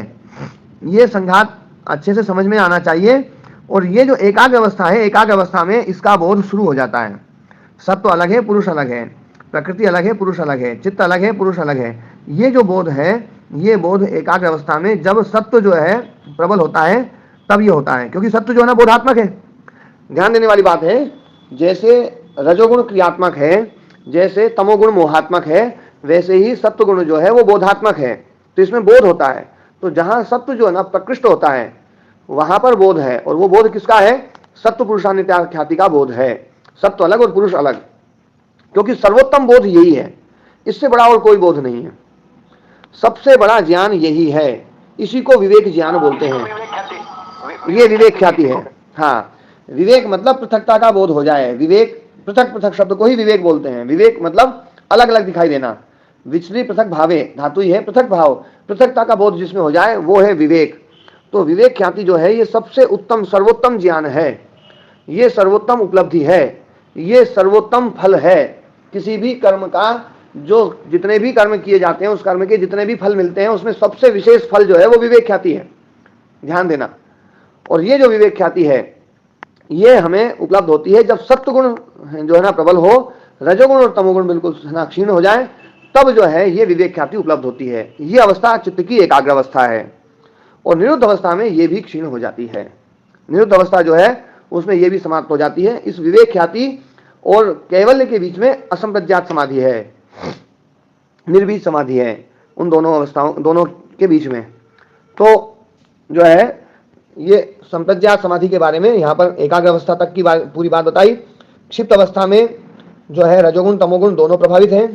ये संघात अच्छे से समझ में आना चाहिए। और ये जो एकाग्र अवस्था है, एकाग्र अवस्था में इसका बोध शुरू हो जाता है। सत्व अलग है, पुरुष अलग है, प्रकृति अलग है, पुरुष अलग है, चित्त अलग है, पुरुष अलग है। ये जो बोध है, ये बोध एकाग्र अवस्था में जब सत्व जो है प्रबल होता है तब ये होता है, क्योंकि सत्व जो है ना बोधात्मक है। ध्यान देने वाली बात है, जैसे रजोगुण क्रियात्मक है, जैसे तमोगुण मोहात्मक है, वैसे ही सत्वगुण जो है वो बोधात्मक है। तो इसमें बोध होता है। तो जहां सत्व जो है ना प्रकृष्ट होता है, वहां पर बोध है। और वो बोध किसका है? सत्व पुरुषान्वित ख्याति का बोध है। सत्व अलग और पुरुष अलग, क्योंकि सर्वोत्तम बोध यही है, इससे बड़ा और कोई बोध नहीं है। सबसे बड़ा ज्ञान यही है, इसी को विवेक ज्ञान बोलते हैं। ये विवेक ख्याति है। हाँ, विवेक मतलब पृथकता का बोध हो जाए। विवेक, पृथक पृथक शब्द को ही विवेक बोलते हैं। विवेक मतलब अलग अलग दिखाई देना। विचली पृथक भावे, धातु ही है पृथक भाव, पृथकता का बोध जिसमें हो जाए वो है विवेक। तो विवेक ख्याति जो है ये सबसे उत्तम सर्वोत्तम ज्ञान है, ये सर्वोत्तम उपलब्धि है, ये सर्वोत्तम फल है। किसी भी कर्म का, जो जितने भी कर्म किए जाते हैं उस कर्म के जितने भी फल मिलते हैं उसमें सबसे विशेष फल जो है वो विवेक ख्याति है। ध्यान देना। और ये जो विवेक ख्याति है ये हमें उपलब्ध होती है जब सत्वगुण जो है ना प्रबल हो, रजोगुण और तमोगुण बिल्कुल क्षीण हो जाए, तब जो है ये विवेक ख्याति उपलब्ध होती है। ये अवस्था चित्त की एकाग्र अवस्था है। और निरुद्ध अवस्था में ये भी क्षीण हो जाती है। निरुद्ध अवस्था जो है उसमें ये भी समाप्त हो जाती है। इस विवेक ख्याति और कैवल्य के बीच में असंप्रज्ञात समाधि है, निर्बीज समाधि है, उन दोनों अवस्थाओं, दोनों के बीच में। तो जो है ये संप्रज्ञात समाधि के बारे में यहाँ पर एकाग्र अवस्था तक की पूरी बात बताई। क्षिप्त अवस्था में जो है रजोगुण तमोगुण दोनों प्रभावित हैं।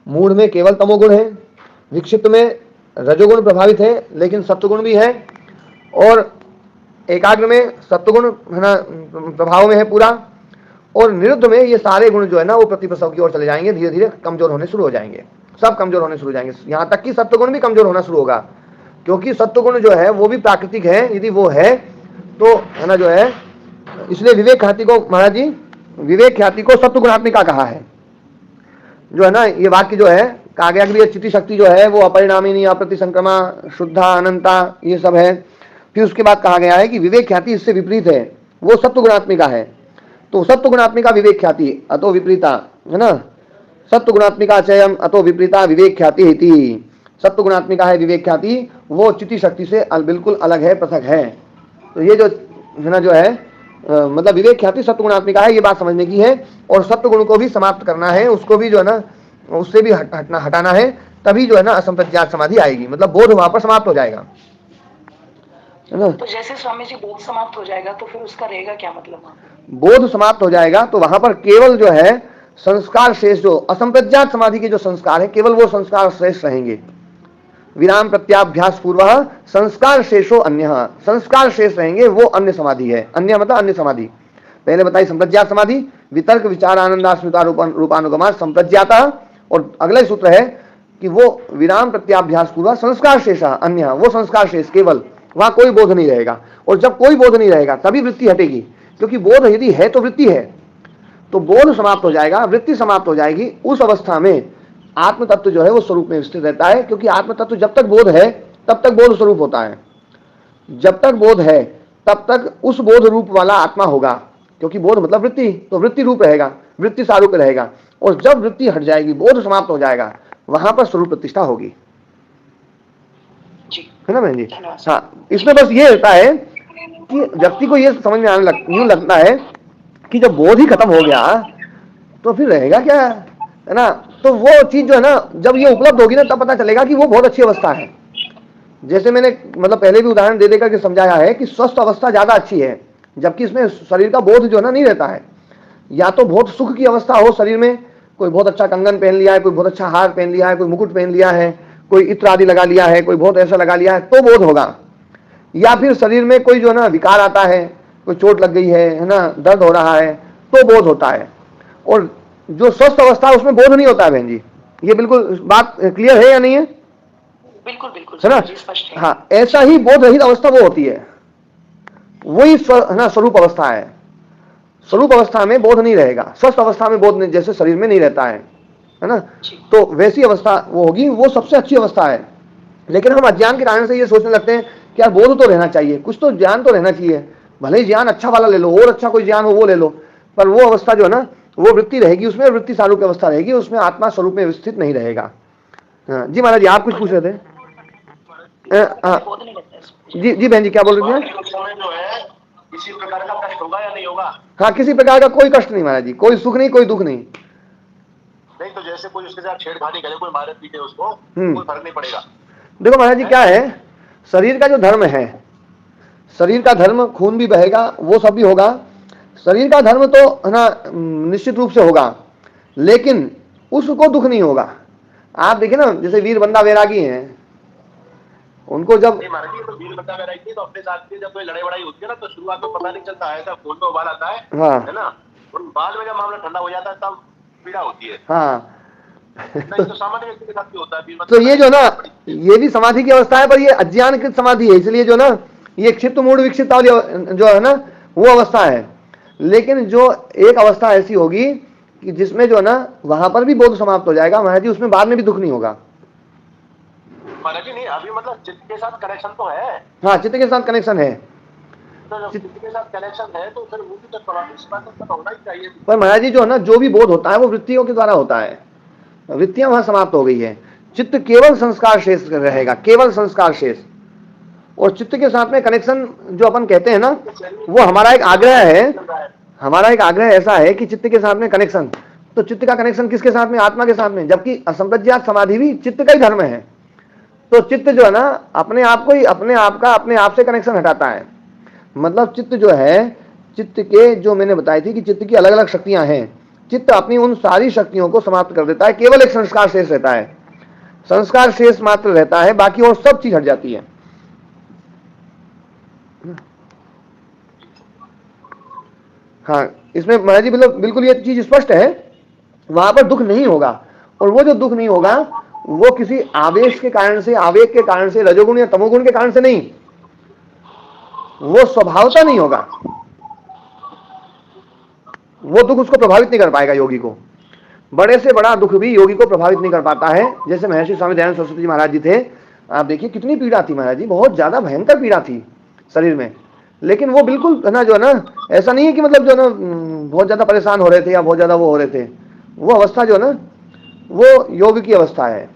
मूढ़ में केवल तमोगुण है, विक्षिप्त में रजोगुण प्रभावित है लेकिन सत्वगुण भी है, और एकाग्र में सत्वगुण है ना प्रभाव में है पूरा। और निरुद्ध में ये सारे गुण जो है ना वो प्रतिप्रसव की ओर चले जाएंगे, धीरे धीरे कमजोर होने शुरू हो जाएंगे, सब कमजोर होने शुरू हो जाएंगे, यहाँ तक कि सत्वगुण भी कमजोर होना शुरू होगा। क्योंकि सत्वगुण जो है वो भी प्राकृतिक है, यदि वो है तो है ना जो है, इसलिए विवेक ख्याति को महाराज जी, विवेक ख्याति को सत्वगुणात्मिका कहा है। जो है ना ये वाक्य जो है कहा गया कि चित्ती शक्ति जो है वो अपरिणामिनी, अप्रतिसंक्रमा, शुद्धा, अनंता, ये सब है। फिर उसके बाद कहा गया है कि विवेक ख्याति इससे विपरीत है, वो सत्वगुणात्मिका है। तो सत्वगुणात्मिका विवेक ख्याति अतो विपरीता, है ना, सत्वगुणात्मिका चयम अतो विपरीता विवेक ख्याति इति। सत्वगुणात्मिका है विवेक ख्याति, वो चित्ती शक्ति से बिल्कुल अलग है, पृथक है। तो ये जो है ना जो है मतलब विवेक ख्याति सत्वगुणात्मिका है, ये बात समझने की है। और सत्वगुण को भी समाप्त करना है, उसको भी जो है ना उससे भी हटाना है, तभी जो है ना असंप्रज्ञात समाधि आएगी, मतलब बोध वहां पर समाप्त हो जाएगा, है ना। तो जैसे स्वामी जी बोध समाप्त हो जाएगा तो फिर उसका रहेगा क्या मतलब? बोध समाप्त हो जाएगा तो वहां पर केवल जो है संस्कार शेष, जो असंप्रज्ञात समाधि के जो संस्कार है केवल वो संस्कार शेष रहेंगे। विराम प्रत्याभ्यास पूर्व संस्कार शेषो अन्य, संस्कार शेष रहेंगे, वो अन्य समाधि है। अन्य मतलब अन्य समाधि। पहले बताई संप्रज्ञात समाधि, वितर्क विचार आनंदास्मिता रूपानुगमा संप्रज्ञाता। और अगला सूत्र है कि वो विराम प्रत्याभ्यास पूर्व संस्कार शेष अन्य, वो संस्कार शेष केवल, वहां कोई बोध नहीं रहेगा। और जब कोई बोध नहीं रहेगा तभी वृत्ति हटेगी, क्योंकि बोध यदि है तो वृत्ति है, तो बोध समाप्त हो जाएगा, वृत्ति समाप्त हो जाएगी। उस अवस्था में आत्म तत्व जो है वो स्वरूप में स्थित रहता है, क्योंकि आत्म तत्व जब तक बोध है तब तक बोध स्वरूप होता है। जब तक बोध है तब तक उस बोध रूप वाला आत्मा होगा, क्योंकि बोध मतलब वृत्ति, तो वृत्ति रूप रहेगा, वृत्ति सारूप रहेगा। और जब वृत्ति हट जाएगी, बोध समाप्त हो जाएगा, वहां पर स्वरूप प्रतिष्ठा होगी, है ना बहन जी। हाँ, इसमें बस ये होता है कि व्यक्ति को ये समझ में आने यूं लगता है कि जब बोध ही खत्म हो गया तो फिर रहेगा क्या, है ना। तो वो चीज जो है ना जब ये उपलब्ध होगी ना तब पता चलेगा कि वो बहुत अच्छी अवस्था है। जैसे मैंने मतलब पहले भी उदाहरण दे देकर के समझाया है कि स्वस्थ अवस्था ज्यादा अच्छी है, जबकि इसमें शरीर का बोध जो है ना नहीं रहता है। या तो बहुत सुख की अवस्था हो शरीर में, कोई बहुत अच्छा कंगन पहन लिया है, कोई बहुत अच्छा हार पहन लिया है, कोई मुकुट पहन लिया है, कोई इत्र आदि लगा लिया है, कोई बहुत ऐसा लगा लिया है, तो बोध होगा। या फिर शरीर में कोई जो है ना विकार आता है, कोई चोट लग गई है ना, दर्द हो रहा है, तो बोध होता है। और जो स्वस्थ अवस्था है उसमें बोध नहीं होता है बहन जी। ये बिल्कुल बात क्लियर है या नहीं है? बिल्कुल बिल्कुल है ना? जी, स्पष्ट है। हाँ, ऐसा ही बोध रहित अवस्था वो होती है, वही है ना स्वरूप अवस्था है। स्वरूप अवस्था में बोध नहीं रहेगा, स्वस्थ अवस्था में बोध नहीं, जैसे शरीर में नहीं रहता है ना, तो वैसी अवस्था वो होगी, वो सबसे अच्छी अवस्था है। लेकिन हम अज्ञान के कारण से ये सोचने लगते हैं कि यार बोध तो रहना चाहिए, कुछ तो ज्ञान तो रहना चाहिए, भले ही ज्ञान अच्छा वाला ले लो, और अच्छा कोई ज्ञान हो वो ले लो, पर वो अवस्था जो है ना वो वृत्ति रहेगी, उसमें वृत्ति सारूप की अवस्था रहेगी, उसमें आत्मा स्वरूप में स्थित नहीं रहेगा। जी महाराज जी, आप कुछ पूछ रहे थे? बोध नहीं लगता इसमें। जी जी बहन जी, क्या बोल रही थी? उस समय जो है किसी प्रकार का कष्ट होगा या नहीं होगा? हाँ, किसी प्रकार का कोई कष्ट नहीं महाराज जी, कोई सुख नहीं, कोई दुख नहीं। नहीं तो जैसे कोई उसके साथ छेड़खानी करे, कोई मारे पीटे उसको, कोई फर्क नहीं पड़ेगा। देखो महाराज जी, क्या है, शरीर का जो धर्म है, शरीर का धर्म, खून भी बहेगा, वो सब भी होगा, शरीर का धर्म तो है ना निश्चित रूप से होगा, लेकिन उसको दुख नहीं होगा। आप देखिए ना, जैसे वीर बंदा वैरागी हैं, उनको जब नहीं महाराज जी, तो वीर बंदा वैरागी थी, तो अपने साथ की जब कोई लड़ाई वड़ाई होती है ना, तो शुरुआत में पता नहीं चलता है, ऐसा खून में उबाल आता है, हाँ है ना, और बाद में जब मामला ठंडा हो जाता है तब पीड़ा होती है। हाँ नहीं तो सामान्य व्यक्ति के साथ भी होता है वीर तो ये जो ना, ये भी समाधि की अवस्था है, पर ये अज्ञानकृत समाधि है, इसलिए जो ना ये क्षिप्त मूड विक्षिप्त वाली जो है ना वो अवस्था है। लेकिन जो एक अवस्था ऐसी होगी कि जिसमें जो ना वहां पर भी बोध समाप्त हो जाएगा महाराज जी, उसमें बाद में भी दुख नहीं होगा। महाराज जी नहीं, अभी मतलब चित्त के साथ कनेक्शन तो है। हाँ, चित्त के साथ कनेक्शन है, तो जब चित्त के साथ कनेक्शन है तो फिर वो भी तो प्रभावित होना ही चाहिए। पर महाराज जी जो है ना, जो भी बोध होता है वो वृत्तियों के द्वारा होता है, वृत्तियां वहां समाप्त हो गई है, चित्त केवल संस्कार शेष रहेगा, केवल संस्कार शेष। और चित्त के साथ में कनेक्शन जो अपन कहते हैं ना, वो हमारा एक आग्रह है, हमारा एक आग्रह ऐसा है कि चित्त के साथ में कनेक्शन, तो चित्त का कनेक्शन किसके साथ में? आत्मा के साथ में, जबकि असंप्रज्ञात समाधि भी चित्त का ही धर्म है। तो चित्त जो है ना अपने आप को ही, अपने आप का अपने आप से कनेक्शन हटाता है। मतलब चित्त जो है, चित्त के जो मैंने बताई थी कि चित्त की अलग अलग शक्तियां हैं, चित्त अपनी उन सारी शक्तियों को समाप्त कर देता है, केवल एक संस्कार शेष रहता है, संस्कार शेष मात्र रहता है, बाकी और सब चीज हट जाती है। हाँ, इसमें महाराज जी बिल्कुल ये चीज स्पष्ट है, वहां पर दुख नहीं होगा, और वो जो दुख नहीं होगा वो किसी आवेश के कारण से, आवेग के कारण से, रजोगुण या तमोगुण के कारण से नहीं, वो स्वभावता नहीं होगा, वो दुख उसको प्रभावित नहीं कर पाएगा योगी को। बड़े से बड़ा दुख भी योगी को प्रभावित नहीं कर पाता है। जैसे महर्षि स्वामी दयानंद सरस्वती जी महाराज जी थे, आप देखिए कितनी पीड़ा थी महाराज जी, बहुत ज्यादा भयंकर पीड़ा थी शरीर में, लेकिन वो बिल्कुल है ना जो है ना, ऐसा नहीं है कि मतलब जो है ना बहुत ज्यादा परेशान हो रहे थे या बहुत ज्यादा वो हो रहे थे, वो अवस्था जो है ना वो योग की अवस्था है।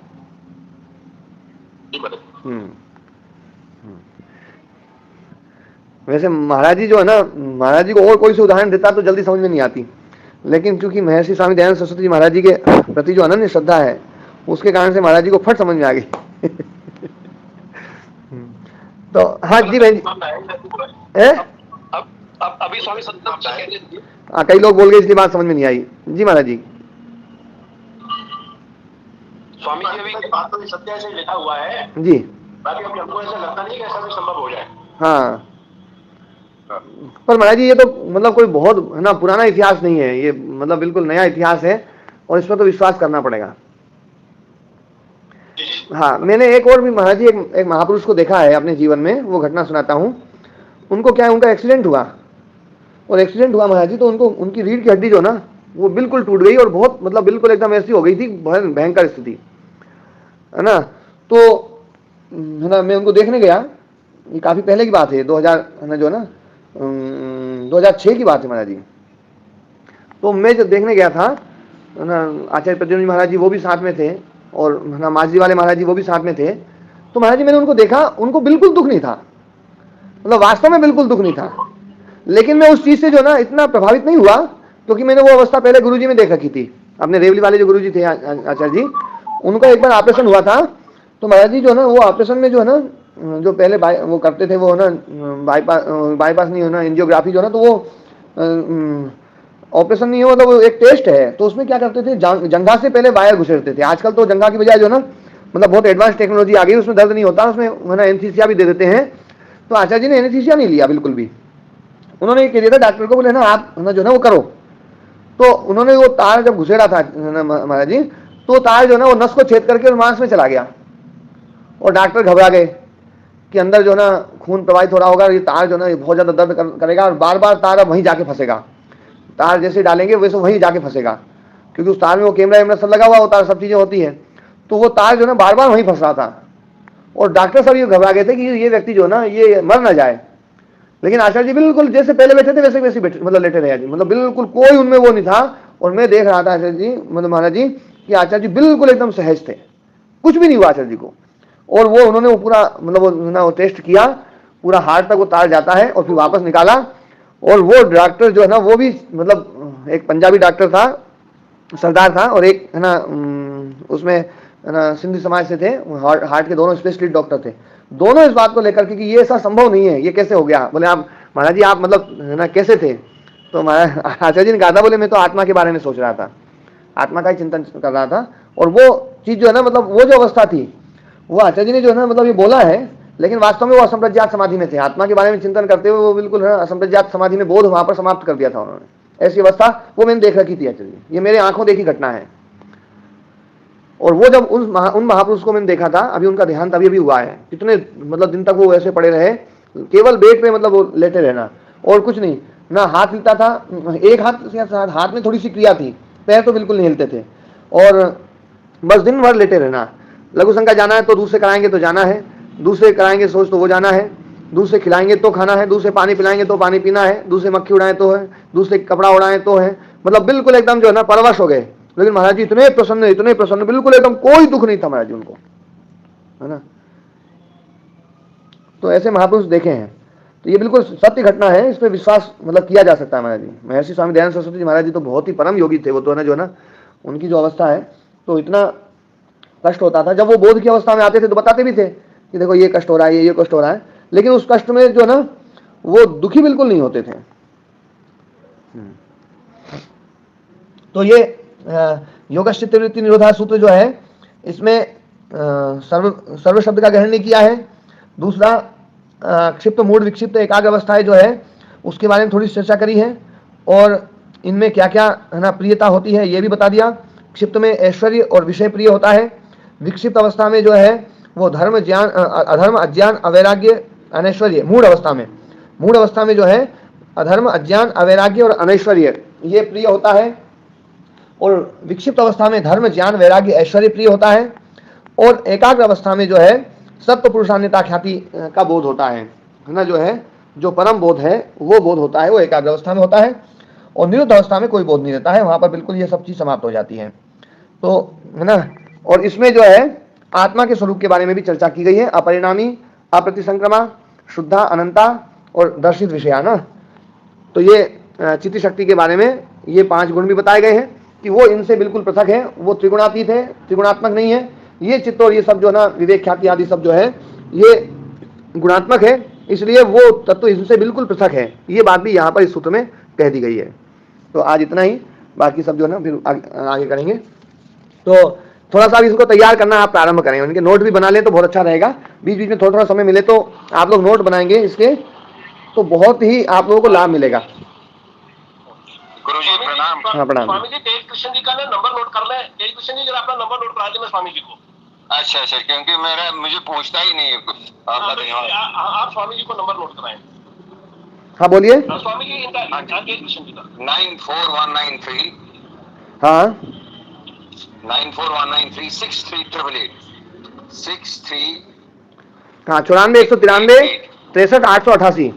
वैसे महाराज जी जो है ना, महाराज जी को और कोई से उदाहरण देता तो जल्दी समझ में नहीं आती, लेकिन क्योंकि महर्षि स्वामी दयानंद सरस्वती जी महाराज जी के प्रति जो अनन्य श्रद्धा है, उसके कारण से महाराज जी को फट समझ में आ गई। तो हाँ जी बहन जी, अभी स्वामी सत्संग कई लोग बोल गए इसलिए बात समझ में नहीं आई। जी महाराज जी, स्वामी जी अभी बात तो सत्य ऐसे लिखा हुआ है जी, बाकी अभी हमको ऐसा लगता नहीं कि ऐसा भी संभव हो जाए। हाँ, पर महाराज जी ये तो मतलब कोई बहुत है ना पुराना इतिहास नहीं है, ये मतलब बिल्कुल नया इतिहास है, और इसमें तो विश्वास करना पड़ेगा। हाँ, मैंने एक और भी महाराज जी एक महापुरुष को देखा है अपने जीवन में, वो घटना सुनाता हूँ। उनको क्या है, उनका एक्सीडेंट हुआ, और एक्सीडेंट हुआ महाराज जी तो उनको उनकी रीढ़ की हड्डी जो ना वो बिल्कुल टूट गई, और बहुत मतलब बिल्कुल एकदम ऐसी हो गई थी, भयंकर स्थिति है ना। तो है ना मैं उनको देखने गया, ये काफी पहले की बात है, 2000 है ना जो ना 2006 की बात है महाराज जी। तो मैं जब देखने गया था ना, आचार्य प्रद्युम्न महाराज जी वो भी साथ में थे, और ना माझी वाले महाराज जी वो भी साथ में थे। तो महाराज जी मैंने उनको देखा, उनको बिल्कुल दुख नहीं था, मतलब वास्तव में बिल्कुल दुख नहीं था, लेकिन मैं उस चीज से जो ना इतना प्रभावित नहीं हुआ, क्योंकि मैंने वो अवस्था पहले गुरुजी में देख रखी थी। अपने रेवली वाले जो गुरुजी थे आचार्य जी, उनका एक बार ऑपरेशन हुआ था। तो महाराज जी जो है ना वो ऑपरेशन में जो है ना, जो पहले वो करते थे वो है ना बाईपास नहीं है ना, एंजियोग्राफी जो है ना, तो वो ऑपरेशन नहीं है, मतलब वो एक टेस्ट है, तो उसमें क्या करते थे, जंघा से पहले वायर घुसेड़ते थे। आजकल तो जंघा की बजाय जो ना मतलब बहुत एडवांस टेक्नोलॉजी आ गई, उसमें दर्द नहीं होता, उसमें है ना एनेस्थीसिया भी दे देते हैं। तो आचार्य जी ने एनेस्थीसिया नहीं लिया बिल्कुल भी। उन्होंने ये कह दिया था डॉक्टर को, बोले ना आप ना जो ना वो करो। तो उन्होंने वो तार जब घुसेड़ा था महाराज जी, तो तार जो ना वो नस को छेद करके मांस में चला गया, और डॉक्टर घबरा गए कि अंदर जो ना खून प्रवाहित हो रहा होगा, ये तार जो ना बहुत ज्यादा दर्द करेगा, और बार बार तार अब वहीं जाके फंसेगा। तार जैसे डालेंगे वैसे वहीं जाके फंसेगा, क्योंकि उस तार में वो कैमरा वैमरा सब लगा हुआ होता है, सब चीजें होती है। तो वो तार जो ना बार बार वहीं फंस रहा था, और डॉक्टर सब ये घबरा गए थे कि ये व्यक्ति जो ना ये मर ना जाए। लेकिन आचार्य जी बिल्कुल जैसे पहले बैठे थे वैसे वैसे बैठे, मतलब लेटे रहे जी, मतलब बिल्कुल कोई उनमें वो नहीं था। और मैं देख रहा था आचार्य जी, मतलब महाराज जी, कि आचार्य जी बिल्कुल एकदम सहज थे, कुछ भी नहीं हुआ आचार्य जी को। और वो उन्होंने वो पूरा मतलब वो टेस्ट किया, पूरा हार्ट तक वो तार जाता है, और फिर वापस निकाला। और वो डॉक्टर जो है ना वो भी मतलब एक पंजाबी डॉक्टर था, सरदार था, और एक है ना उसमें है ना सिंधी समाज से थे, हार्ट के दोनों स्पेशलिस्ट डॉक्टर थे। दोनों इस बात को लेकर के कि ये ऐसा संभव नहीं है, ये कैसे हो गया। बोले आप महाराज जी आप मतलब है ना कैसे थे। तो महाराज आचार्य जी ने कहा था, बोले मैं तो आत्मा के बारे में सोच रहा था, आत्मा का ही चिंतन कर रहा था। और वो चीज जो है ना मतलब वो जो अवस्था थी, वो आचार्य जी ने जो है ना मतलब ये बोला है, लेकिन वास्तव में वो असंप्रज्ञात समाधि में थे। आत्मा के बारे में चिंतन करते हुए वो बिल्कुल है असंप्रज्ञात समाधि में बोध वहां पर समाप्त कर दिया था उन्होंने। ऐसी अवस्था वो मैंने देख रखी थी आचार्य जी, ये मेरे आंखों देखी घटना है। और वो जब उन महापुरुष को मैंने देखा था, अभी उनका देहांत अभी हुआ है, कितने मतलब दिन तक वो ऐसे पड़े रहे, केवल बेड पे मतलब वो लेटे रहना और कुछ नहीं, ना हाथ हिलता था, एक हाथ में थोड़ी सी क्रिया थी, पैर तो बिल्कुल नहीं हिलते थे, और बस दिन भर लेटे रहना। लघु संख्या जाना है तो दूसरे कराएंगे तो जाना है, दूसरे कराएंगे सोच तो वो जाना है, दूसरे खिलाएंगे तो खाना है, दूसरे पानी पिलाएंगे तो पानी पीना है, दूसरे मक्खी उड़ाए तो है, दूसरे कपड़ा उड़ाए तो है, मतलब बिल्कुल एकदम जो है ना परवश हो गए। लेकिन महाराज जी इतने प्रसन्न बिल्कुल एकदम कोई दुख नहीं था महाराज जी उनको, है ना। तो ऐसे महापुरुष देखे हैं, तो ये बिल्कुल सत्य घटना है, इस पर विश्वास मतलब किया जा सकता है महाराज जी। महर्षि स्वामी दयानंद सरस्वती जी महाराज जी तो बहुत ही परम योगी थे, वो तो है ना जो ना उनकी जो अवस्था है, तो इतना कष्ट होता था। जब वो बोध की अवस्था में आते थे तो बताते भी थे कि देखो ये कष्ट हो रहा है, ये कष्ट हो रहा है, लेकिन उस कष्ट में जो ना वो दुखी बिल्कुल नहीं होते थे। तो ये योगश्चित्तवृत्ति निरोधा सूत्र जो है, इसमें सर्व शब्द का ग्रहण नहीं किया है। दूसरा क्षिप्त मूड विक्षिप्त एकाग्र अवस्थाएं जो है उसके बारे में थोड़ी चर्चा करी है, और इनमें क्या क्या है ना प्रियता होती है ये भी बता दिया। क्षिप्त में ऐश्वर्य और विषय प्रिय होता है, विक्षिप्त अवस्था में जो है वो धर्म ज्ञान अधर्म अज्ञान अवैराग्य अनैश्वर्य, मूढ़ अवस्था में जो है अधर्म अज्ञान अवैराग्य और अनैश्वर्य ये प्रिय होता है, और विक्षिप्त अवस्था में धर्म ज्ञान वैराग्य ऐश्वर्य प्रिय होता है, और एकाग्र अवस्था में जो है सत्व पुरुषान्यता ख्याति का बोध होता है ना, जो है जो परम बोध है वो बोध होता है, वो एकाग्र अवस्था में होता है, और निरुद्ध अवस्था में कोई बोध नहीं रहता है, वहां पर बिल्कुल ये सब चीज समाप्त हो जाती है, तो है ना। और इसमें जो है आत्मा के स्वरूप के बारे में भी चर्चा की गई है, अपरिणामी, अप्रतिसंक्रमा, शुद्धा, अनंता और दर्शित विषया ना। तो ये चित्त शक्ति के बारे में ये 5 गुण भी बताए गए हैं कि वो इनसे बिल्कुल पृथक है, वो त्रिगुणातीत है, त्रिगुणात्मक नहीं है। ये चित्त और ये सब जो ना विवेक ख्याति आदि सब जो है ये गुणात्मक है, इसलिए वो तत्व इनसे बिल्कुल पृथक है। ये बात भी यहाँ पर इस सूत्र में कह दी गई है। तो आज इतना ही, बाकी सब जो है ना फिर आगे करेंगे। तो थोड़ा सा इसको तैयार करना आप प्रारंभ करें, उनके नोट भी बना लें तो बहुत अच्छा रहेगा। बीच बीच में थोड़ा थोड़ा समय मिले तो आप लोग नोट बनाएंगे इसके, तो बहुत ही आप लोगों को लाभ मिलेगा। गुरुजी प्रणाम। हाँ प्रणाम। स्वामी जी तेज कृष्ण जी का ना नंबर नोट कर ले, तेज कृष्ण जी जरा अपना नंबर नोट करा दे मैं स्वामी जी को। अच्छा अच्छा, क्योंकि मेरा मुझे पूछता ही नहीं है कुछ। आप स्वामी जी को नंबर नोट कराएं। हाँ बोलिए। स्वामी जी इनका तेज कृष्ण जी का 94193 हाँ 94193 63 हाँ 94 193 63 888।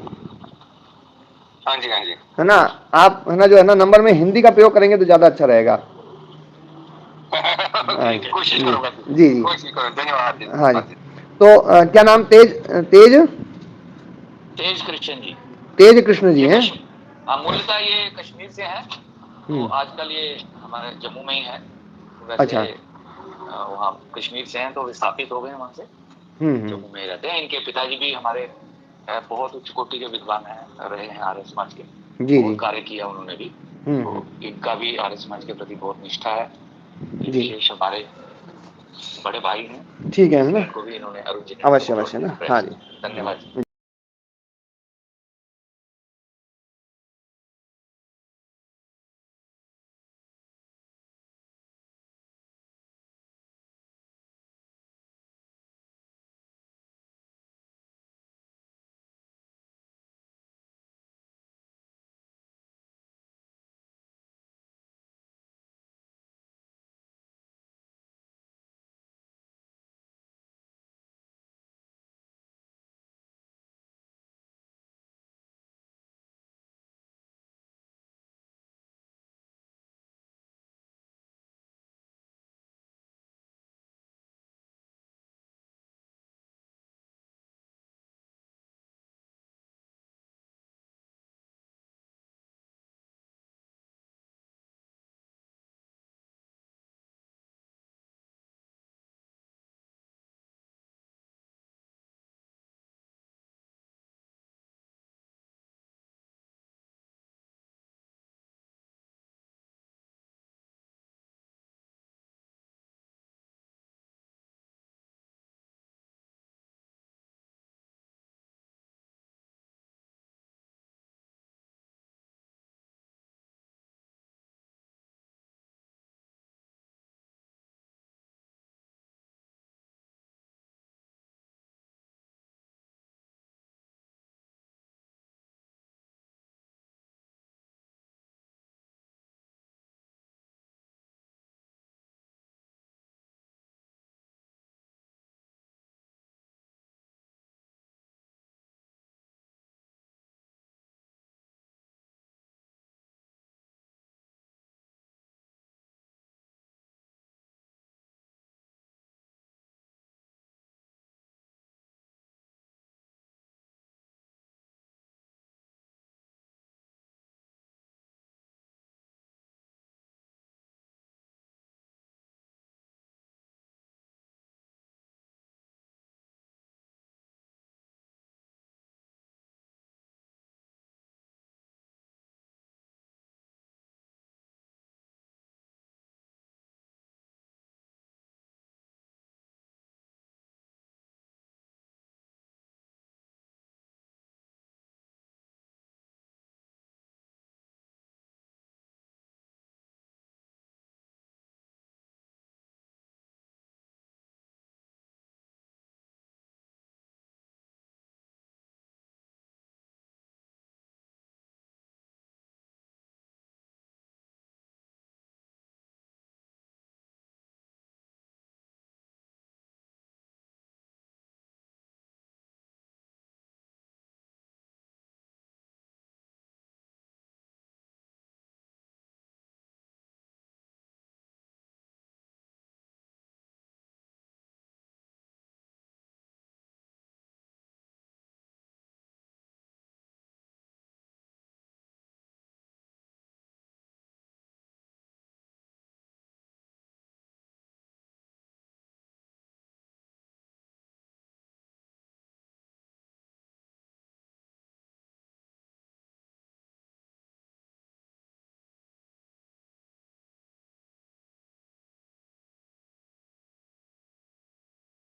हाँ जी है ना। आप है ना जो है ना नंबर में हिंदी का प्रयोग करेंगे तो ज्यादा अच्छा रहेगा। कोशिश करूंगा जी जी कोशिश करूंगा, धन्यवाद। हाँ जी। तो क्या नाम? तेज कृष्ण जी। तेज कृष्ण जी हैं। मूलतः ये कश्मीर से हैं, तो आजकल ये हमारे जम्मू में ही है। वैसे अच्छा। वहाँ कश्मीर से हैं तो विस्थापित हो गए वहाँ से, जम्मू में रहते हैं। इनके पिताजी भी हमारे बहुत उच्च कोटि के विद्वान हैं, रहे हैं आर्य समाज के, बहुत कार्य किया उन्होंने भी। तो इनका भी आर्य समाज के प्रति बहुत निष्ठा है। विशेष हमारे बड़े भाई हैं। ठीक है ना, इनको भी इन्होंने अरुण जी अवश्य ना। हाँ जी, धन्यवाद।